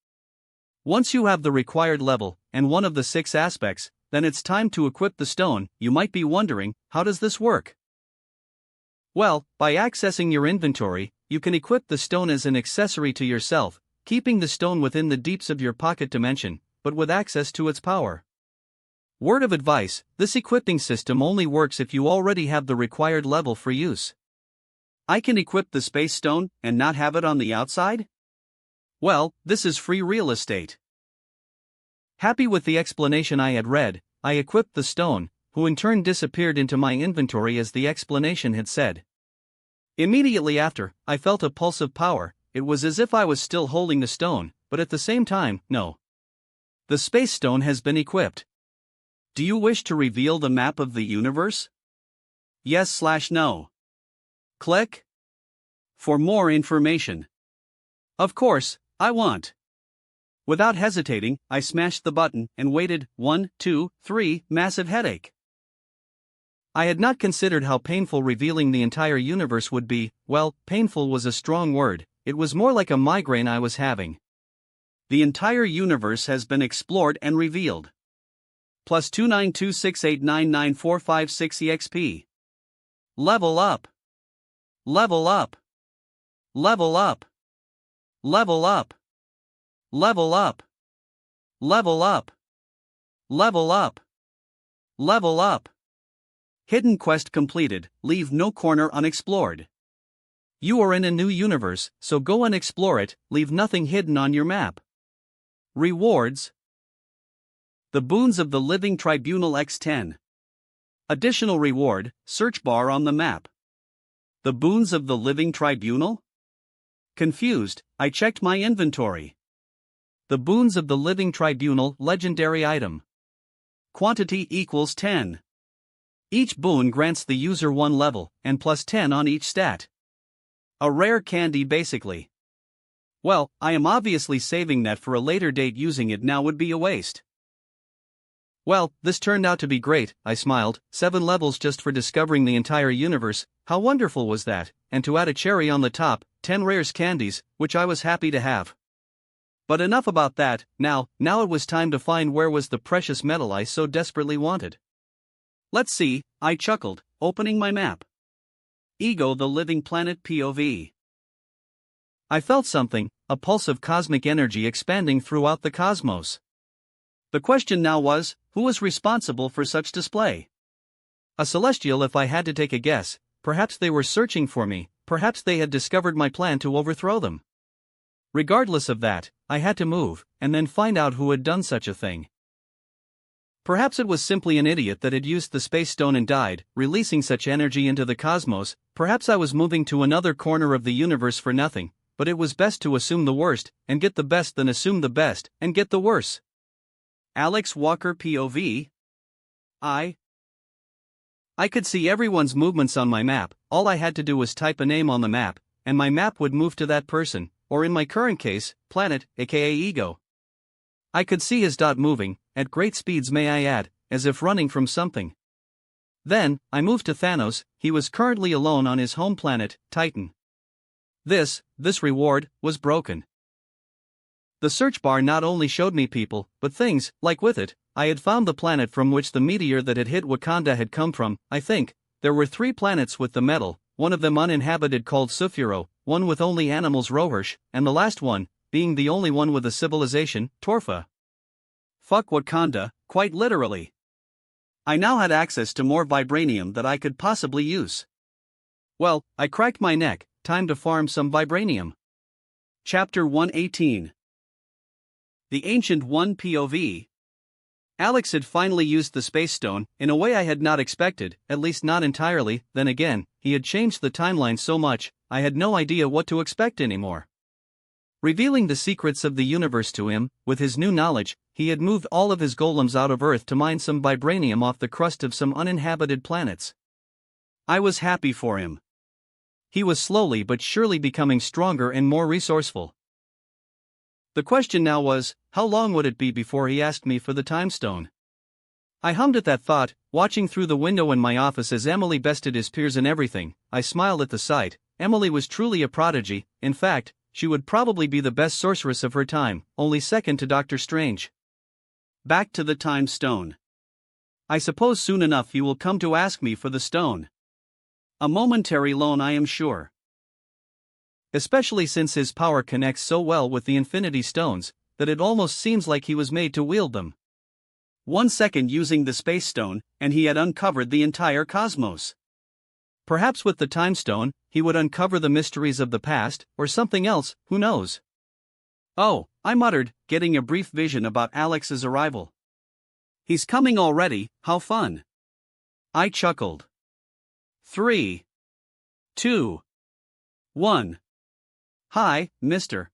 S1: Once you have the required level, and one of the 6 aspects, then it's time to equip the stone. You might be wondering, how does this work? Well, by accessing your inventory, you can equip the stone as an accessory to yourself, keeping the stone within the deeps of your pocket dimension, but with access to its power. Word of advice, this equipping system only works if you already have the required level for use.
S2: I can equip the Space Stone and not have it on the outside? Well, this is free real estate.
S1: Happy with the explanation I had read, I equipped the stone, who in turn disappeared into my inventory as the explanation had said. Immediately after, I felt a pulse of power. it was as if I was still holding the stone, but at the same time, no. The space stone has been equipped. Do you wish to reveal the map of the universe? Yes/no. Click. For more information. Of course, I want. Without hesitating, I smashed the button and waited. 1, 2, 3, massive headache. I had not considered how painful revealing the entire universe would be. Well, painful was a strong word, it was more like a migraine I was having. The entire universe has been explored and revealed. Plus 292689945 EXP. Level up. Level up. Level up. Level up. Level up. Level up. Level up. Level up. Hidden quest completed, leave no corner unexplored. You are in a new universe, so go and explore it, leave nothing hidden on your map. Rewards. The Boons of the Living Tribunal X10. Additional reward, search bar on the map. The Boons of the Living Tribunal? Confused, I checked my inventory. The Boons of the Living Tribunal legendary item. Quantity equals 10. Each boon grants the user 1 level, and plus 10 on each stat. A rare candy basically. Well, I am obviously saving that for a later date. Using it now would be a waste. Well, this turned out to be great, I smiled. 7 levels just for discovering the entire universe, how wonderful was that, and to add a cherry on the top, 10 rares candies, which I was happy to have. But enough about that, now it was time to find where was the precious metal I so desperately wanted. Let's see, I chuckled, opening my map. Ego the Living Planet POV. I felt something, a pulse of cosmic energy expanding throughout the cosmos. The question now was, who was responsible for such display? A celestial if I had to take a guess, perhaps they were searching for me, perhaps they had discovered my plan to overthrow them. Regardless of that, I had to move, and then find out who had done such a thing. Perhaps it was simply an idiot that had used the space stone and died, releasing such energy into the cosmos. Perhaps I was moving to another corner of the universe for nothing, but it was best to assume the worst, and get the best than assume the best, and get the worse. Alex Walker POV. I could see everyone's movements on my map. All I had to do was type a name on the map, and my map would move to that person, or in my current case, planet, aka Ego. I could see his dot moving, at great speeds may I add, as if running from something. Then, I moved to Thanos. He was currently alone on his home planet, Titan. This reward, was broken. The search bar not only showed me people, but things, like with it, I had found the planet from which the meteor that had hit Wakanda had come from. I think there were 3 planets with the metal, one of them uninhabited called Sufuro, one with only animals Rohirsch, and the last one, being the only one with a civilization, Torfa. Fuck Wakanda, quite literally. I now had access to more vibranium that I could possibly use. Well, I cracked my neck, time to farm some vibranium. Chapter 118. The Ancient One POV. Alex had finally used the space stone, in a way I had not expected, at least not entirely. Then again, he had changed the timeline so much, I had no idea what to expect anymore. Revealing the secrets of the universe to him, with his new knowledge, he had moved all of his golems out of Earth to mine some vibranium off the crust of some uninhabited planets. I was happy for him. He was slowly but surely becoming stronger and more resourceful. The question now was, how long would it be before he asked me for the time stone? I hummed at that thought, watching through the window in my office as Emily bested his peers in everything. I smiled at the sight. Emily was truly a prodigy. In fact, she would probably be the best sorceress of her time, only second to Doctor Strange. Back to the time stone. I suppose soon enough you will come to ask me for the stone. A momentary loan, I am sure. Especially since his power connects so well with the Infinity Stones, that it almost seems like he was made to wield them. 1 second using the Space Stone, and he had uncovered the entire cosmos. Perhaps with the Time Stone, he would uncover the mysteries of the past, or something else, who knows? Oh, I muttered, getting a brief vision about Alex's arrival. He's coming already, how fun. I chuckled. 3, 2, 1. Hi, Mr.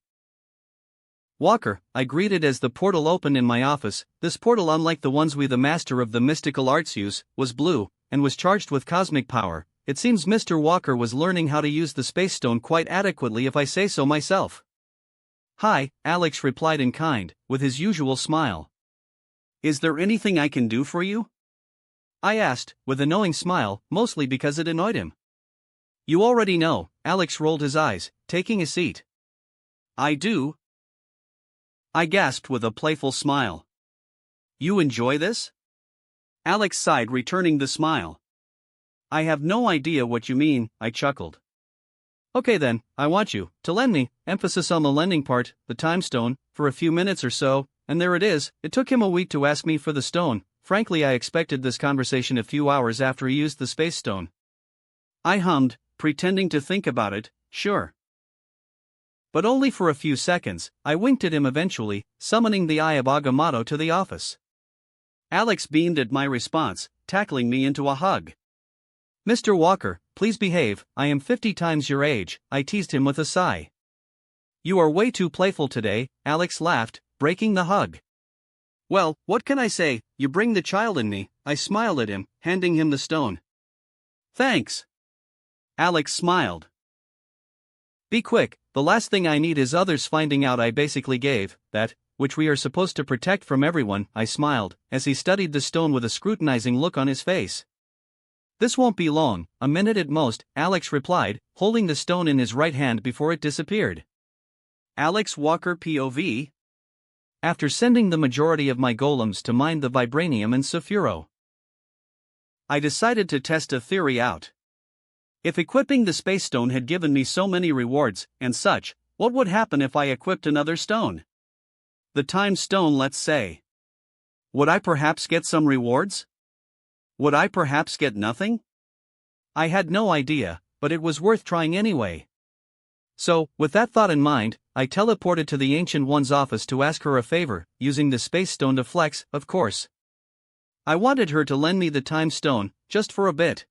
S1: Walker, I greeted as the portal opened in my office. This portal, unlike the ones we the master of the mystical arts use, was blue, and was charged with cosmic power. It seems Mr. Walker was learning how to use the space stone quite adequately, if I say so myself. Hi, Alex replied in kind, with his usual smile. Is there anything I can do for you? I asked, with a knowing smile, mostly because it annoyed him. You already know, Alex rolled his eyes, taking a seat. I do? I gasped with a playful smile. You enjoy this? Alex sighed, returning the smile. I have no idea what you mean, I chuckled. Okay then, I want you to lend me, emphasis on the lending part, the time stone, for a few minutes or so, and there it is. It took him a week to ask me for the stone. Frankly, I expected this conversation a few hours after he used the space stone. I hummed, pretending to think about it, sure. But only for a few seconds. I winked at him eventually, summoning the Eye of Agamotto to the office. Alex beamed at my response, tackling me into a hug. Mr. Walker, please behave, I am 50 times your age, I teased him with a sigh. You are way too playful today, Alex laughed, breaking the hug. Well, what can I say, you bring the child in me, I smiled at him, handing him the stone. Thanks. Alex smiled. Be quick, the last thing I need is others finding out I basically gave that, which we are supposed to protect from everyone, I smiled, as he studied the stone with a scrutinizing look on his face. This won't be long, a minute at most, Alex replied, holding the stone in his right hand before it disappeared. Alex Walker POV. After sending the majority of my golems to mine the vibranium and sulfuro, I decided to test a theory out. If equipping the space stone had given me so many rewards, and such, what would happen if I equipped another stone? The time stone, let's say. Would I perhaps get some rewards? Would I perhaps get nothing? I had no idea, but it was worth trying anyway. So, with that thought in mind, I teleported to the Ancient One's office to ask her a favor, using the space stone to flex, of course. I wanted her to lend me the time stone, just for a bit.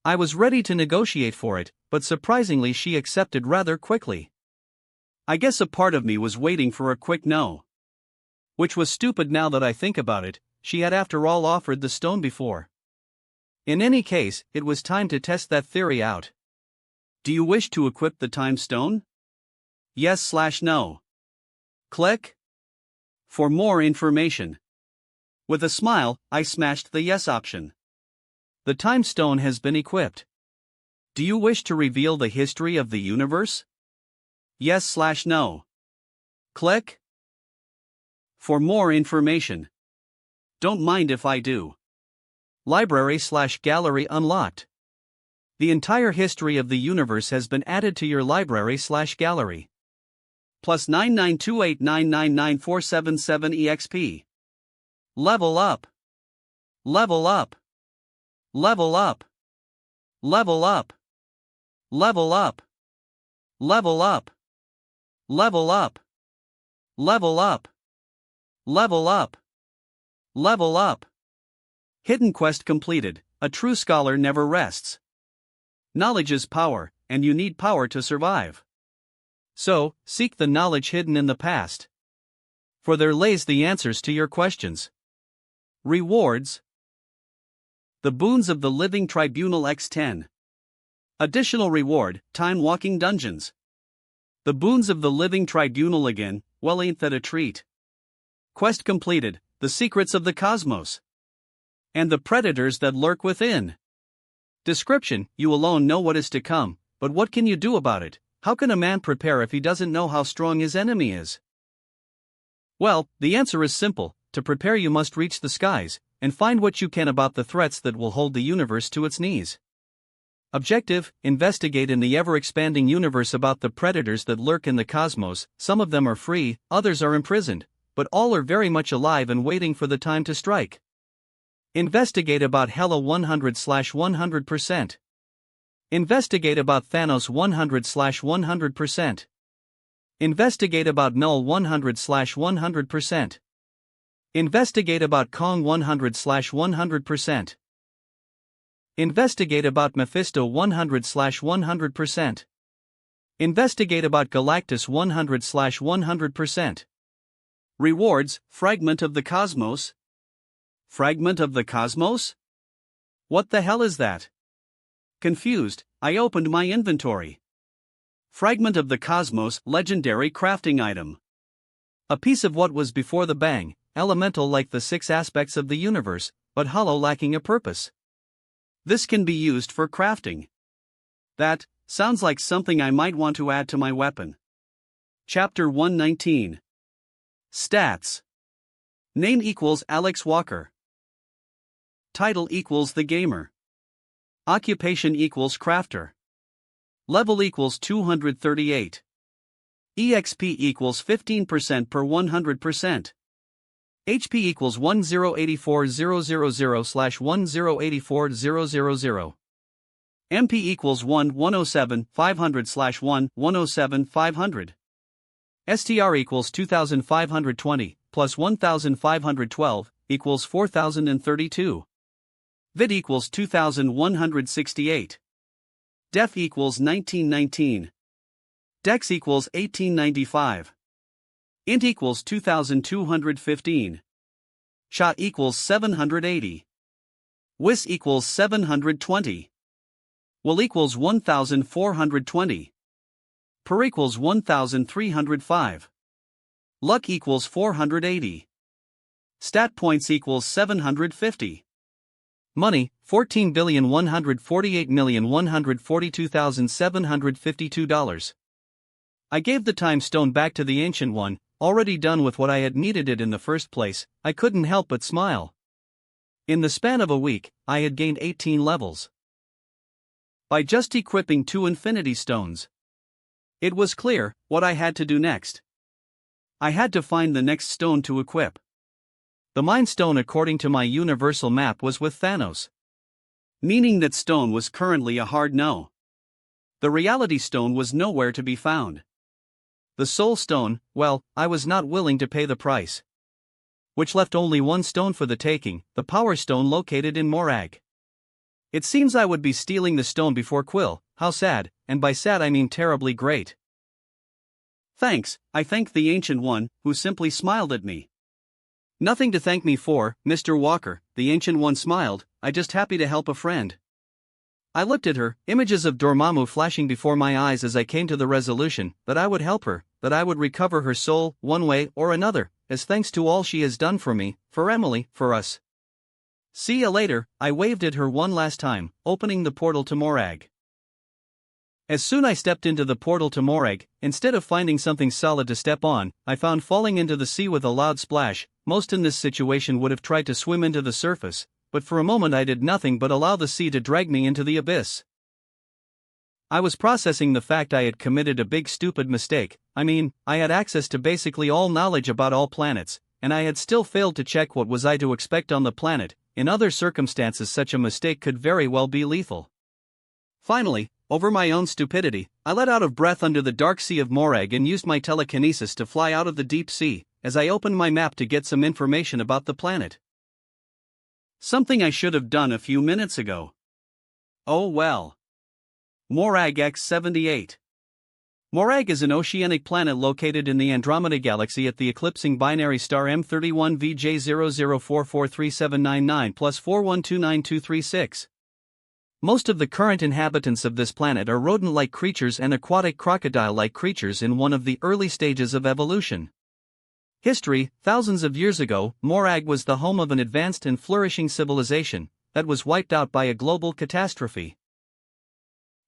S1: I was ready to negotiate for it, but surprisingly she accepted rather quickly. I guess a part of me was waiting for a quick no. Which was stupid now that I think about it, she had after all offered the stone before. In any case, it was time to test that theory out. Do you wish to equip the time stone? Yes/no. Click. For more information. With a smile, I smashed the yes option. The time stone has been equipped. Do you wish to reveal the history of the universe? Yes/no. Click. For more information. Don't mind if I do. Library/gallery unlocked. The entire history of the universe has been added to your library/gallery. Plus 99289994777 EXP. Level up. Level up. Level up. Level up. Level up. Level up. Level up. Level up. Level up. Level up. Hidden quest completed. A true scholar never rests. Knowledge is power, and you need power to survive. So, seek the knowledge hidden in the past. For there lays the answers to your questions. Rewards. The Boons of the Living Tribunal X10. Additional reward, Time Walking Dungeons. The Boons of the Living Tribunal again, well ain't that a treat. Quest completed, The Secrets of the Cosmos. And the Predators that Lurk Within. Description, you alone know what is to come, but what can you do about it? How can a man prepare if he doesn't know how strong his enemy is? Well, the answer is simple. To prepare you must reach the skies, and find what you can about the threats that will hold the universe to its knees. Objective, investigate in the ever-expanding universe about the predators that lurk in the cosmos. Some of them are free, others are imprisoned, but all are very much alive and waiting for the time to strike. Investigate about Hela 100/100%. Investigate about Thanos 100/100%. Investigate about Null 100/100%. Investigate about Kong 100/100%. Investigate about Mephisto 100/100%. Investigate about Galactus 100/100%. Rewards, Fragment of the Cosmos. Fragment of the Cosmos? What the hell is that? Confused, I opened my inventory. Fragment of the Cosmos, legendary crafting item. A piece of what was before the bang, elemental like the 6 aspects of the universe, but hollow lacking a purpose. This can be used for crafting. That sounds like something I might want to add to my weapon. Chapter 119. Stats. Name equals Alex Walker. Title equals The Gamer. Occupation equals Crafter. Level equals 238. EXP equals 15% per 100%. HP equals 1084000/1084000. MP equals 1/107/500/1/107/500. STR equals 2520 plus 1512 equals 4032. VID equals 2168. Def equals 1919. Dex equals 1895. Int equals 2215. Shot equals 780. Wis equals 720. Will equals 1420. Per equals 1305. Luck equals 480. Stat points equals 750. Money, $14,148,142,752. I gave the time stone back to the Ancient One, already done with what I had needed it in the first place. I couldn't help but smile. In the span of a week, I had gained 18 levels. By just equipping 2 Infinity Stones. It was clear what I had to do next. I had to find the next stone to equip. The Mind Stone according to my universal map was with Thanos. Meaning that stone was currently a hard no. The Reality Stone was nowhere to be found. The Soul Stone, well, I was not willing to pay the price. Which left only one stone for the taking, the Power Stone located in Morag. It seems I would be stealing the stone before Quill. How sad, and by sad I mean terribly great. Thanks, I thanked the Ancient One, who simply smiled at me. Nothing to thank me for, Mr. Walker, the Ancient One smiled, I just happy to help a friend. I looked at her, images of Dormammu flashing before my eyes as I came to the resolution that I would help her, that I would recover her soul, one way or another, as thanks to all she has done for me, for Emily, for us. See ya later, I waved at her one last time, opening the portal to Morag. As soon I stepped into the portal to Morag, instead of finding something solid to step on, I found falling into the sea with a loud splash. Most in this situation would have tried to swim into the surface, but for a moment I did nothing but allow the sea to drag me into the abyss. I was processing the fact I had committed a big stupid mistake. I mean, I had access to basically all knowledge about all planets, and I had still failed to check what was I to expect on the planet. In other circumstances such a mistake could very well be lethal. Finally, over my own stupidity, I let out of breath under the dark sea of Morag and used my telekinesis to fly out of the deep sea, as I opened my map to get some information about the planet. Something I should have done a few minutes ago. Oh well. Morag X78. Morag is an oceanic planet located in the Andromeda Galaxy at the eclipsing binary star M31 VJ00443799 plus 4129236. Most of the current inhabitants of this planet are rodent-like creatures and aquatic crocodile-like creatures in one of the early stages of evolution. History: thousands of years ago, Morag was the home of an advanced and flourishing civilization that was wiped out by a global catastrophe.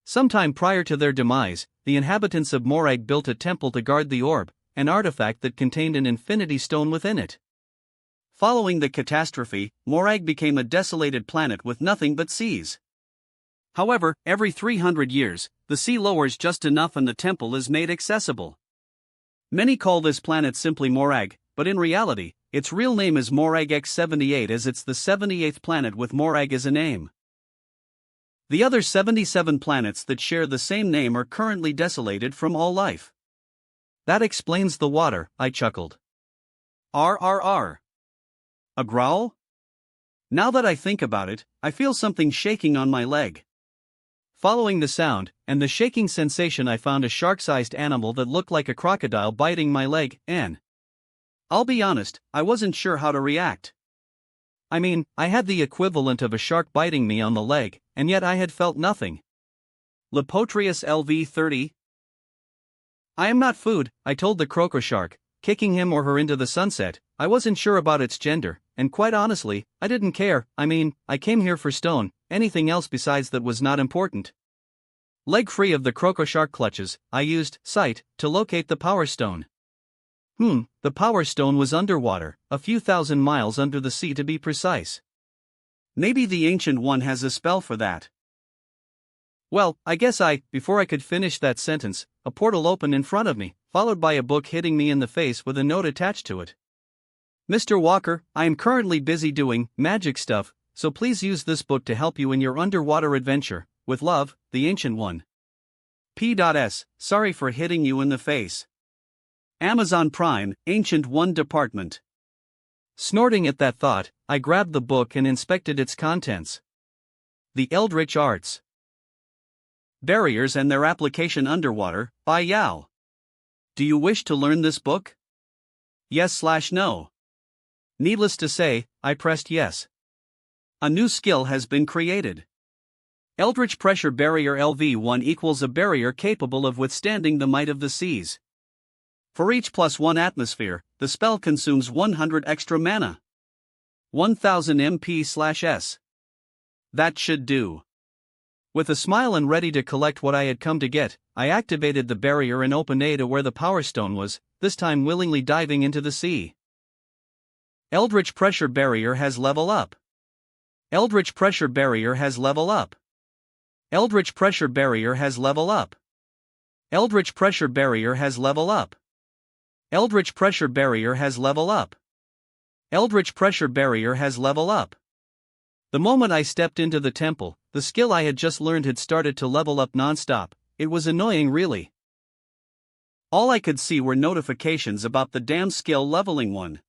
S1: Sometime prior to their demise, the inhabitants of Morag built a temple to guard the orb, an artifact that contained an infinity stone within it. Following the catastrophe, Morag became a desolated planet with nothing but seas. However, every 300 years, the sea lowers just enough and the temple is made accessible. Many call this planet simply Morag, but in reality, its real name is Morag X78 as it's the 78th planet with Morag as a name. The other 77 planets that share the same name are currently desolated from all life. That explains the water, I chuckled. RRR. A growl? Now that I think about it, I feel something shaking on my leg. Following the sound, and the shaking sensation, I found a shark-sized animal that looked like a crocodile biting my leg, and I'll be honest, I wasn't sure how to react. I mean, I had the equivalent of a shark biting me on the leg, and yet I had felt nothing. Lepotreus LV30. I am not food, I told the croco shark, kicking him or her into the sunset. I wasn't sure about its gender, and quite honestly, I didn't care. I mean, I came here for stone, anything else besides that was not important. Leg free of the croco shark clutches, I used sight to locate the power stone. The power stone was underwater, a few thousand miles under the sea to be precise. Maybe the Ancient One has a spell for that. Well, I guess before I could finish that sentence, a portal opened in front of me, followed by a book hitting me in the face with a note attached to it. Mr. Walker, I am currently busy doing magic stuff, so please use this book to help you in your underwater adventure. With love, the Ancient One. P.S. Sorry for hitting you in the face. Amazon Prime, Ancient One Department. Snorting at that thought, I grabbed the book and inspected its contents. The Eldritch Arts. Barriers and Their Application Underwater, by Yao. Do you wish to learn this book? Yes/no. Needless to say, I pressed yes. A new skill has been created. Eldritch Pressure Barrier LV1 equals a barrier capable of withstanding the might of the seas. For each +1 atmosphere, the spell consumes 100 extra mana. 1000 MP/s. That should do. With a smile and ready to collect what I had come to get, I activated the barrier and opened A to where the power stone was, this time willingly diving into the sea. Eldritch Pressure Barrier has level up. Eldritch Pressure Barrier has level up. Eldritch Pressure Barrier has level up. Eldritch Pressure Barrier has level up. Eldritch Pressure Barrier has level up. Eldritch Pressure Barrier has level up. The moment I stepped into the temple, the skill I had just learned had started to level up non-stop. It was annoying, really. All I could see were notifications about the damn skill leveling one.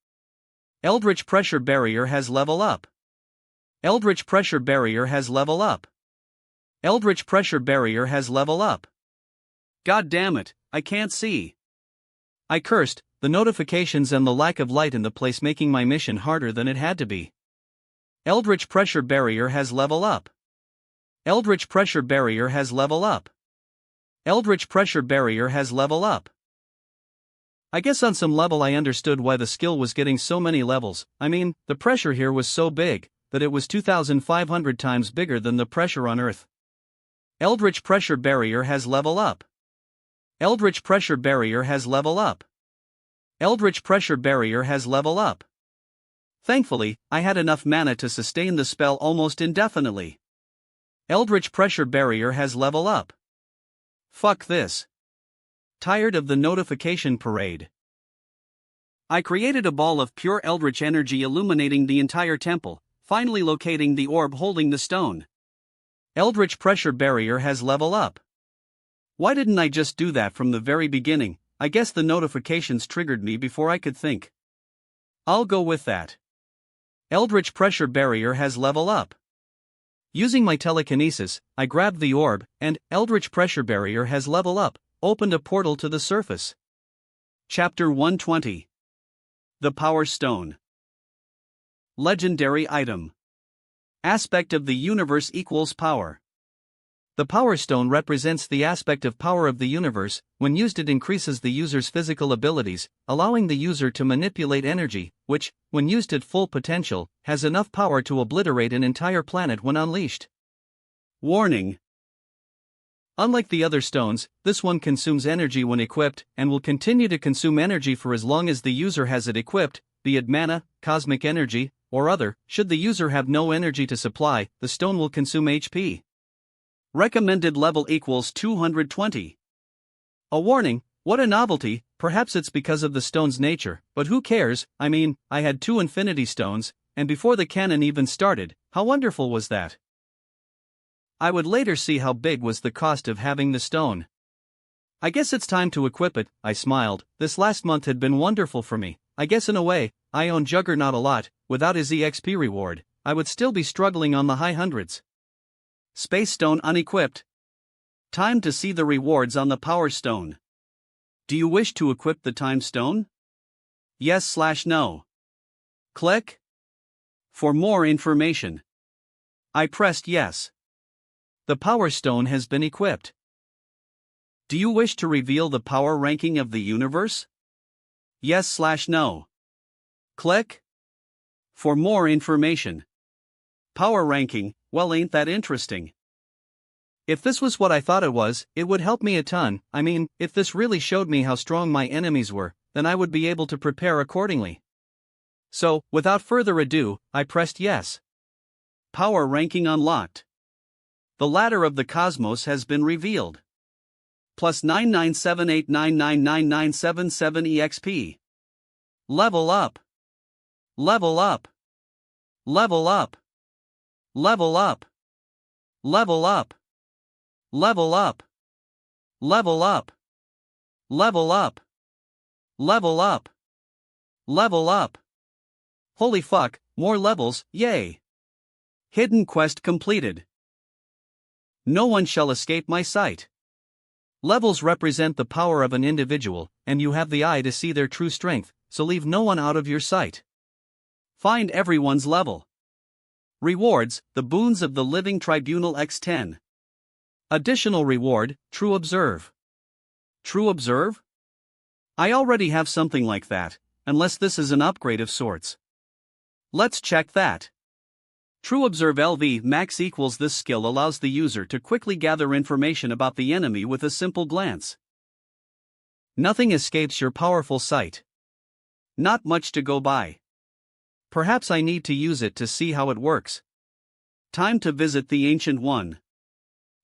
S1: Eldritch Pressure Barrier has level up. Eldritch Pressure Barrier has level up. Eldritch Pressure Barrier has level up. God damn it, I can't see. I cursed, the notifications and the lack of light in the place making my mission harder than it had to be. Eldritch Pressure Barrier has level up. Eldritch Pressure Barrier has level up. Eldritch Pressure Barrier has level up. I guess on some level I understood why the skill was getting so many levels. I mean, the pressure here was so big that it was 2,500 times bigger than the pressure on Earth. Eldritch Pressure Barrier has level up. Eldritch Pressure Barrier has level up. Eldritch Pressure Barrier has level up. Thankfully, I had enough mana to sustain the spell almost indefinitely. Eldritch Pressure Barrier has level up. Fuck this. Tired of the notification parade. I created a ball of pure eldritch energy illuminating the entire temple, finally locating the orb holding the stone. Eldritch Pressure Barrier has level up. Why didn't I just do that from the very beginning? I guess the notifications triggered me before I could think. I'll go with that. Eldritch Pressure Barrier has level up. Using my telekinesis, I grabbed the orb, and Eldritch Pressure Barrier has level up, opened a portal to the surface. Chapter 120. The Power Stone. Legendary item. Aspect of the universe equals power. The Power Stone represents the aspect of power of the universe. When used, it increases the user's physical abilities, allowing the user to manipulate energy, which, when used at full potential, has enough power to obliterate an entire planet when unleashed. Warning. Unlike the other stones, this one consumes energy when equipped, and will continue to consume energy for as long as the user has it equipped, be it mana, cosmic energy, or other. Should the user have no energy to supply, the stone will consume HP. Recommended level equals 220. A warning, what a novelty. Perhaps it's because of the stone's nature, but who cares? I mean, I had 2 infinity stones, and before the cannon even started, how wonderful was that? I would later see how big was the cost of having the stone. I guess it's time to equip it, I smiled. This last month had been wonderful for me. I guess in a way, I own Juggernaut a lot. Without his EXP reward, I would still be struggling on the high hundreds. Space Stone unequipped.
S2: Time to see the rewards on the Power Stone. Do you wish to equip the Time Stone? Yes/no. Click. For more information. I pressed yes. The Power Stone has been equipped. Do you wish to reveal the power ranking of the universe? Yes/no. Click. For more information. Power ranking, well, ain't that interesting? If this was what I thought it was, it would help me a ton. I mean, if this really showed me how strong my enemies were, then I would be able to prepare accordingly. So, without further ado, I pressed yes. Power ranking unlocked. The ladder of the cosmos has been revealed. Plus 997899977 EXP. Level up. Level up. Level up. Level up. Level up. Level up. Level up. Level up. Level up. Level up. Holy fuck, more levels, yay! Hidden quest completed. No one shall escape my sight. Levels represent the power of an individual, and you have the eye to see their true strength, so leave no one out of your sight. Find everyone's level. Rewards, the boons of the Living Tribunal X10. Additional reward, True Observe. True Observe? I already have something like that, unless this is an upgrade of sorts. Let's check that. True Observe LV Max equals this skill allows the user to quickly gather information about the enemy with a simple glance. Nothing escapes your powerful sight. Not much to go by. Perhaps I need to use it to see how it works. Time to visit the Ancient One.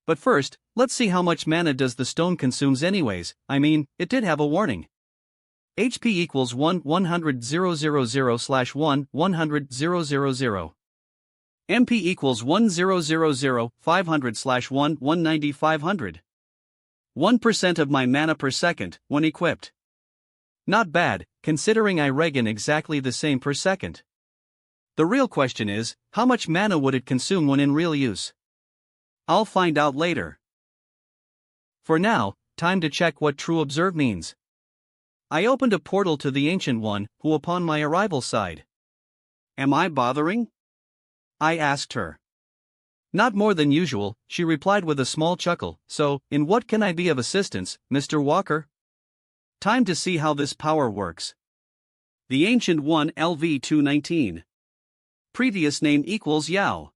S2: But first, let's see how much mana does the stone consumes anyways. I mean, it did have a warning. HP equals 100,000/1 100,000. MP equals 1000/500/1 190/500. 1% of my mana per second, when equipped. Not bad, considering I regen exactly the same per second. The real question is, how much mana would it consume when in real use? I'll find out later. For now, time to check what True Observe means. I opened a portal to the Ancient One, who upon my arrival sighed. Am I bothering? I asked her. Not more than usual, she replied with a small chuckle. So, in what can I be of assistance, Mr. Walker? Time to see how this power works. The Ancient One LV219. Previous name equals Yao.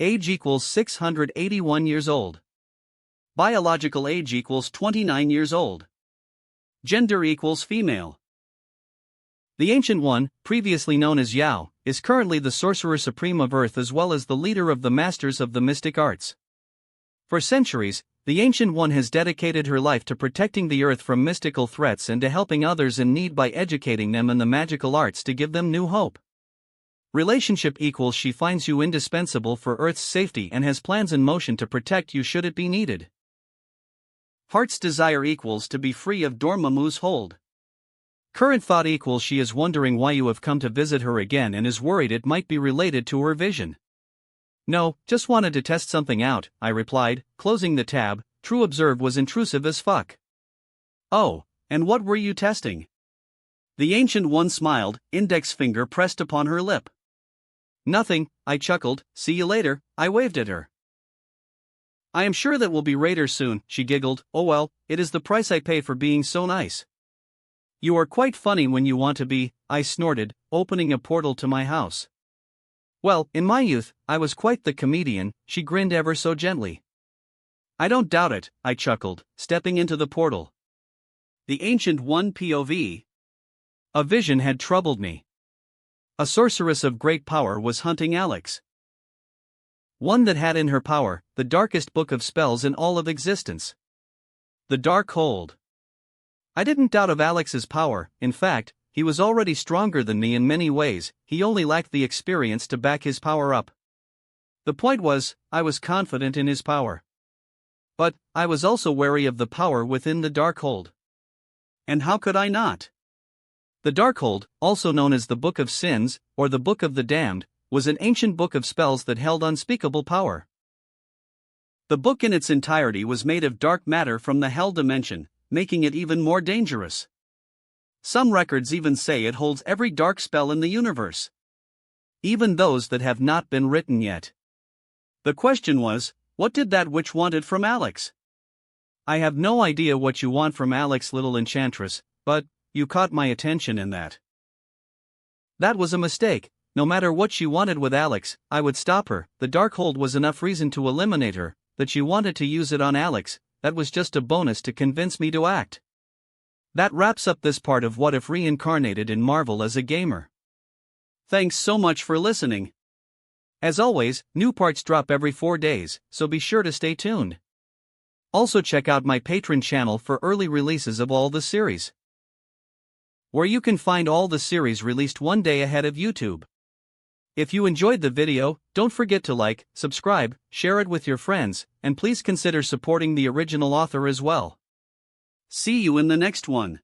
S2: Age equals 681 years old. Biological age equals 29 years old. Gender equals female. The Ancient One, previously known as Yao, is currently the Sorcerer Supreme of Earth as well as the leader of the Masters of the Mystic Arts. For centuries, the Ancient One has dedicated her life to protecting the Earth from mystical threats and to helping others in need by educating them in the magical arts to give them new hope. Relationship equals she finds you indispensable for Earth's safety and has plans in motion to protect you should it be needed. Heart's desire equals to be free of Dormammu's hold. Current thought equals she is wondering why you have come to visit her again and is worried it might be related to her vision. No, just wanted to test something out, I replied, closing the tab. True Observe was intrusive as fuck. Oh, and what were you testing? The Ancient One smiled, index finger pressed upon her lip. Nothing, I chuckled. See you later, I waved at her. I am sure that we'll be raiders soon, she giggled. Oh well, it is the price I pay for being so nice. You are quite funny when you want to be, I snorted, opening a portal to my house. Well, in my youth, I was quite the comedian, she grinned ever so gently. I don't doubt it, I chuckled, stepping into the portal. The Ancient One POV. A vision had troubled me. A sorceress of great power was hunting Alex. One that had in her power the darkest book of spells in all of existence. The Dark Hold. I didn't doubt of Alex's power. In fact, he was already stronger than me in many ways, he only lacked the experience to back his power up. The point was, I was confident in his power. But, I was also wary of the power within the Darkhold. And how could I not? The Darkhold, also known as the Book of Sins, or the Book of the Damned, was an ancient book of spells that held unspeakable power.
S1: The book in its entirety was made of dark matter from the hell dimension, making it even more dangerous. Some records even say it holds every dark spell in the universe, even those that have not been written yet. The question was, what did that witch wanted from Alex? I have no idea what you want from Alex, little enchantress, but you caught my attention in that. That was a mistake. No matter what she wanted with Alex, I would stop her. The Darkhold was enough reason to eliminate her. That she wanted to use it on Alex, that was just a bonus to convince me to act. That wraps up this part of What If Reincarnated in Marvel as a gamer. Thanks so much for listening. As always, new parts drop every 4 days, so be sure to stay tuned. Also check out my Patreon channel for early releases of all the series, where you can find all the series released one day ahead of YouTube. If you enjoyed the video, don't forget to like, subscribe, share it with your friends, and please consider supporting the original author as well. See you in the next one.